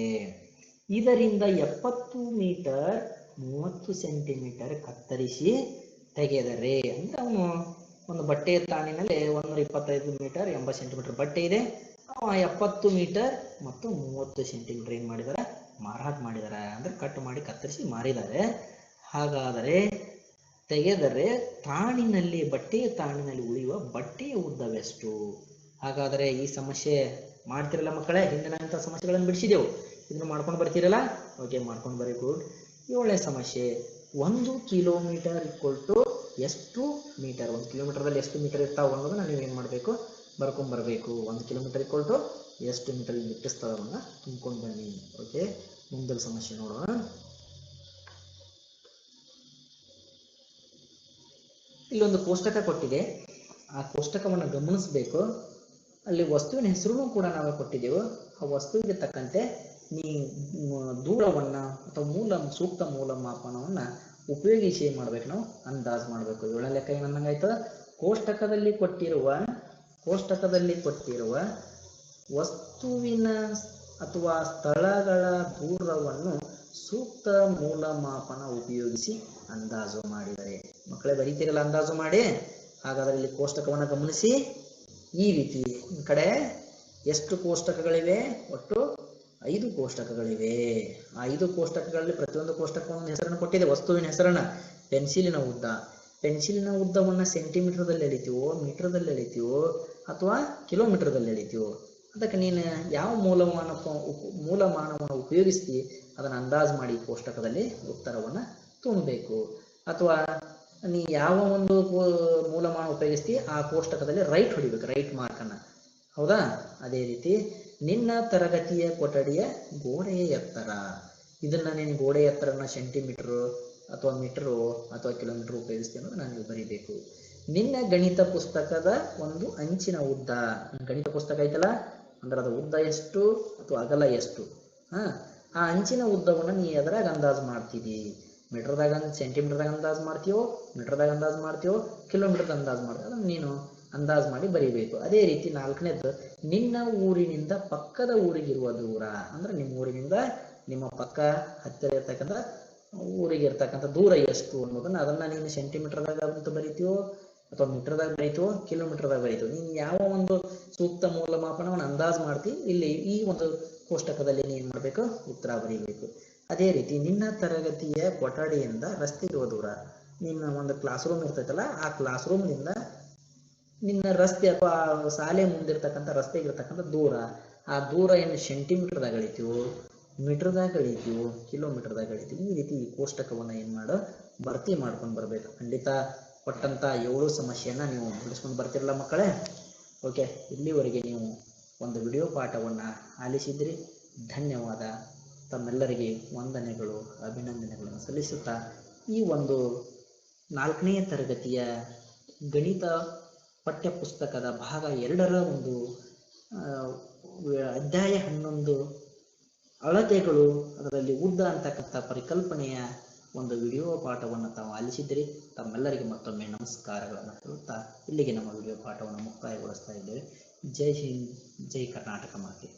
ಇದರಿಂದ 70 ಮೀಟರ್ 30 ಸೆಂಟಿಮೀಟರ್ ಕತ್ತರಿಸಿ ತೆಗೆದರೆ, ಅಂದರೆ ಅವನು ಒಂದು ಬಟ್ಟೆಯ ತಾಣಿನಲ್ಲಿ 125 ಮೀಟರ್ 80 ಸೆಂಟಿಮೀಟರ್ ಬಟ್ಟೆ ಇದೆ. 70 ಮೀಟರ್ ಮತ್ತು 30 ಸೆಂಟಿಮೀಟರ್ ಏನು ಮಾಡಿದ್ದಾರೆ, ಮಾರಾಟ ಮಾಡಿದ್ದಾರೆ, ಅಂದರೆ ಕಟ್ ಮಾಡಿ ಕತ್ತರಿಸಿ ಮಾರಿದ್ದಾರೆ. ಹಾಗಾದರೆ ತೆಗೆದರೆ ತಾಣಿನಲ್ಲಿ, ಬಟ್ಟೆಯ ತಾಣಿನಲ್ಲಿ ಉಳಿಯುವ ಬಟ್ಟೆಯ ಉದ್ದವೆಷ್ಟು? ಹಾಗಾದರೆ ಈ ಸಮಸ್ಯೆ ಮಾಡ್ತಿರಲ್ಲ ಮಕ್ಕಳೇ, ಹಿಂದಿನಂಥ ಸಮಸ್ಯೆಗಳನ್ನು ಬಿಡಿಸಿದೆವು, ಇದನ್ನು ಮಾಡ್ಕೊಂಡು ಬರ್ತೀರಲ್ಲ. ಓಕೆ, ಮಾಡ್ಕೊಂಡು ಬರೀ. ಗುಡ್. 7ನೇ ಸಮಸ್ಯೆ. 1 ಕಿಲೋಮೀಟರ್ = ಎಷ್ಟು ಮೀಟರ್? 1 ಕಿಲೋಮೀಟರ್ದಲ್ಲಿ ಎಷ್ಟು ಮೀಟರ್ ಇರ್ತಾವೆ ಅನ್ನೋದನ್ನ ನೀವು ಏನು ಮಾಡಬೇಕು, ಬರ್ಕೊಂಡ್ಬರ್ಬೇಕು. 1 ಕಿಲೋಮೀಟರ್ = ಎಷ್ಟು ಮೀಟರ್ ಬಿಟ್ಟು ಸ್ಥಳವನ್ನು ತುಂಬ್ಕೊಂಡು ಬನ್ನಿ. ಓಕೆ, ಮುಂದಿನ ಸಮಸ್ಯೆ ನೋಡೋಣ. ಇಲ್ಲೊಂದು ಕೋಷ್ಟಕ ಕೊಟ್ಟಿದೆ, ಆ ಕೋಷ್ಟಕವನ್ನು ಗಮನಿಸಬೇಕು. ಅಲ್ಲಿ ವಸ್ತುವಿನ ಹೆಸರು ಕೂಡ ನಾವು ಕೊಟ್ಟಿದ್ದೆವು. ಆ ವಸ್ತುವಿಗೆ ತಕ್ಕಂತೆ ದೂರವನ್ನು ಅಥವಾ ಸೂಕ್ತ ಮೂಲ ಮಾಪನವನ್ನು ಉಪಯೋಗಿಸಿ ಏನು ಮಾಡ್ಬೇಕು, ನಾವು ಅಂದಾಜು ಮಾಡಬೇಕು. 7ನೇ ಲೆಕ್ಕ ಏನಂದಂಗಾಯ್ತು, ಕೋಷ್ಟಕದಲ್ಲಿ ಕೊಟ್ಟಿರುವ ವಸ್ತುವಿನ ಅಥವಾ ಸ್ಥಳಗಳ ದೂರವನ್ನು ಸೂಕ್ತ ಮೂಲಮಾಪನ ಉಪಯೋಗಿಸಿ ಅಂದಾಜು ಮಾಡಿದರೆ. ಮಕ್ಕಳೇ ಬರೀತೀರಲ್ಲ ಅಂದಾಜು ಮಾಡಿ. ಹಾಗಾದರೆ ಇಲ್ಲಿ ಕೋಷ್ಟಕವನ್ನು ಗಮನಿಸಿ. ಈ ರೀತಿ ಈ ಕಡೆ ಎಷ್ಟು ಕೋಷ್ಟಕಗಳಿವೆ? ಒಟ್ಟು 5 ಕೋಷ್ಟಕಗಳಿವೆ. ಆ 5 ಕೋಷ್ಟಕಗಳಲ್ಲಿ ಪ್ರತಿಯೊಂದು ಕೋಷ್ಟಕವನ್ನು ಹೆಸರನ್ನು ಕೊಟ್ಟಿದೆ, ವಸ್ತುವಿನ ಹೆಸರನ್ನ. ಪೆನ್ಸಿಲಿನ ಉದ್ದವನ್ನು ಸೆಂಟಿಮೀಟರ್ದಲ್ಲಿ ಎಳಿತೀವೋ, ಮೀಟರ್ದಲ್ಲಿ ಎಳಿತೀವೋ, ಅಥವಾ ಕಿಲೋಮೀಟರ್ದಲ್ಲಿ ಎಳಿತೀವೋ, ಅದಕ್ಕೆ ನೀನು ಯಾವ ಮೂಲಮಾನವನ್ನು ಉಪಯೋಗಿಸಿ ಅದನ್ನು ಅಂದಾಜು ಮಾಡಿ ಕೋಷ್ಟಕದಲ್ಲಿ ಉತ್ತರವನ್ನು ತುಂಬಬೇಕು. ಅಥವಾ ನೀ ಯಾವ ಒಂದು ಮೂಲಮಾನ ಉಪಯೋಗಿಸ್ತಿ ಆ ಕೋಷ್ಟಕದಲ್ಲಿ ರೈಟ್ ಹೊಡಿಬೇಕು, ರೈಟ್ ಮಾರ್ಕನ್ನು. ಹೌದಾ? ಅದೇ ರೀತಿ ನಿನ್ನ ತರಗತಿಯ ಕೊಠಡಿಯ ಗೋಡೆಯ ಎತ್ತರ, ಇದನ್ನು ನೀನು ಗೋಡೆ ಎತ್ತರನ ಸೆಂಟಿಮೀಟರು ಅಥವಾ ಮೀಟರು ಅಥವಾ ಕಿಲೋಮೀಟರ್ ಉಪಯೋಗಿಸ್ತೀನಿ ಅನ್ನೋದು ನಾನು ಬರೀಬೇಕು. ನಿನ್ನ ಗಣಿತ ಪುಸ್ತಕದ ಒಂದು ಅಂಚಿನ ಉದ್ದ, ಗಣಿತ ಪುಸ್ತಕ ಐತಲ್ಲ ಅಂದ್ರೆ ಅದು ಉದ್ದ ಎಷ್ಟು ಅಥವಾ ಅಗಲ ಎಷ್ಟು, ಆ ಅಂಚಿನ ಉದ್ದವನ್ನು ನೀ ಎದರಾಗ ಅಂದಾಜು ಮಾಡ್ತಿದ್ದಿ? ಮೀಟರ್ದಾಗ, ಸೆಂಟಿಮೀಟರ್ದಾಗ ಅಂದಾಜು ಮಾಡ್ತೀವೋ, ಮೀಟರ್ದಾಗ ಅಂದಾಜು ಮಾಡ್ತೀವೋ, ಕಿಲೋಮೀಟರ್ದಾಗ ಅಂದಾಜು ಮಾಡ್ತೀವೋ, ಅದನ್ನು ನೀನು ಅಂದಾಜು ಮಾಡಿ ಬರೀಬೇಕು. ಅದೇ ರೀತಿ 4ನೇದು, ನಿನ್ನ ಊರಿನಿಂದ ಪಕ್ಕದ ಊರಿಗಿರುವ ದೂರ, ಅಂದ್ರೆ ನಿಮ್ಮ ಊರಿನಿಂದ ನಿಮ್ಮ ಪಕ್ಕ ಹತ್ತಿರ ಇರ್ತಕ್ಕಂಥ ಊರಿಗೆ ಇರ್ತಕ್ಕಂಥ ದೂರ ಎಷ್ಟು ಅನ್ನೋದನ್ನ ಅದನ್ನ ನೀನು ಸೆಂಟಿಮೀಟರ್ದಾಗ ಅಂತ ಬರೀತೀವೋ ಅಥವಾ ಮೀಟರ್ದಾಗ ಬರೀತೀವೋ, ಕಿಲೋಮೀಟರ್ದಾಗ ಬರೀತೀವೋ, ನೀನು ಯಾವ ಒಂದು ಸೂಕ್ತ ಮೂಲಮಾಪನವನ್ನು ಅಂದಾಜು ಮಾಡ್ತಿ ಇಲ್ಲಿ ಈ ಒಂದು ಕೋಷ್ಟಕದಲ್ಲಿ ನೀನು ಮಾಡಬೇಕು, ಉತ್ತರ ಬರೀಬೇಕು. ಅದೇ ರೀತಿ ನಿನ್ನ ತರಗತಿಯ ಕೊಠಡಿಯಿಂದ ರಸ್ತೆ ಇರುವ ದೂರ, ನಿನ್ನ ಒಂದು ಕ್ಲಾಸ್ ರೂಮ್ ಇರ್ತೈತಲ್ಲ ಆ ಕ್ಲಾಸ್ ರೂಮ್ನಿಂದ ನಿನ್ನ ರಸ್ತೆ ಅಥವಾ ಶಾಲೆ ಮುಂದಿರ್ತಕ್ಕಂಥ ರಸ್ತೆಗೆ ಇರ್ತಕ್ಕಂಥ ದೂರ, ಆ ದೂರ ಏನು ಸೆಂಟಿಮೀಟರ್ದಾಗ ಅಳಿತೀವೋ, ಮೀಟರ್ದಾಗ ಅಳಿತೀವೋ, ಕಿಲೋಮೀಟರ್ದಾಗ ಅಳಿತೀವಿ. ಈ ರೀತಿ ಈ ಕೋಷ್ಟಕವನ್ನು ಏನು ಮಾಡೋ ಭರ್ತಿ ಮಾಡ್ಕೊಂಡು ಬರಬೇಕು. ಖಂಡಿತ ಕೊಟ್ಟಂಥ 7 ಸಮಸ್ಯೆಯನ್ನು ನೀವು ಬಿಡಿಸ್ಕೊಂಡು ಬರ್ತಿರಲ್ಲ ಮಕ್ಕಳೇ. ಓಕೆ, ಇಲ್ಲಿವರೆಗೆ ನೀವು ಒಂದು ವಿಡಿಯೋ ಪಾಠವನ್ನು ಆಲಿಸಿದ್ರಿ. ಧನ್ಯವಾದ. ತಮ್ಮೆಲ್ಲರಿಗೆ ವಂದನೆಗಳು, ಅಭಿನಂದನೆಗಳನ್ನು ಸಲ್ಲಿಸುತ್ತಾ ಈ ಒಂದು 4ನೇ ತರಗತಿಯ ಗಣಿತ ಪಠ್ಯಪುಸ್ತಕದ ಭಾಗ 2ರ ಒಂದು ಅಧ್ಯಾಯ 11 ಅಳತೆಗಳು, ಅದರಲ್ಲಿ ಉದ್ದ ಅಂತಕ್ಕಂಥ ಪರಿಕಲ್ಪನೆಯ ಒಂದು ವಿಡಿಯೋ ಪಾಠವನ್ನು ತಾವು ಆಲಿಸಿದ್ದೀರಿ. ತಮ್ಮೆಲ್ಲರಿಗೆ ಮತ್ತೊಮ್ಮೆ ನಮಸ್ಕಾರಗಳನ್ನು ಹೇಳುತ್ತಾ ಇಲ್ಲಿಗೆ ನಮ್ಮ ವಿಡಿಯೋ ಪಾಠವನ್ನು ಮುಕ್ತಾಯಗೊಳಿಸ್ತಾ ಇದ್ದೇವೆ. ಜೈ ಹಿಂದ್, ಜೈ ಕರ್ನಾಟಕ ಮಾತೆ.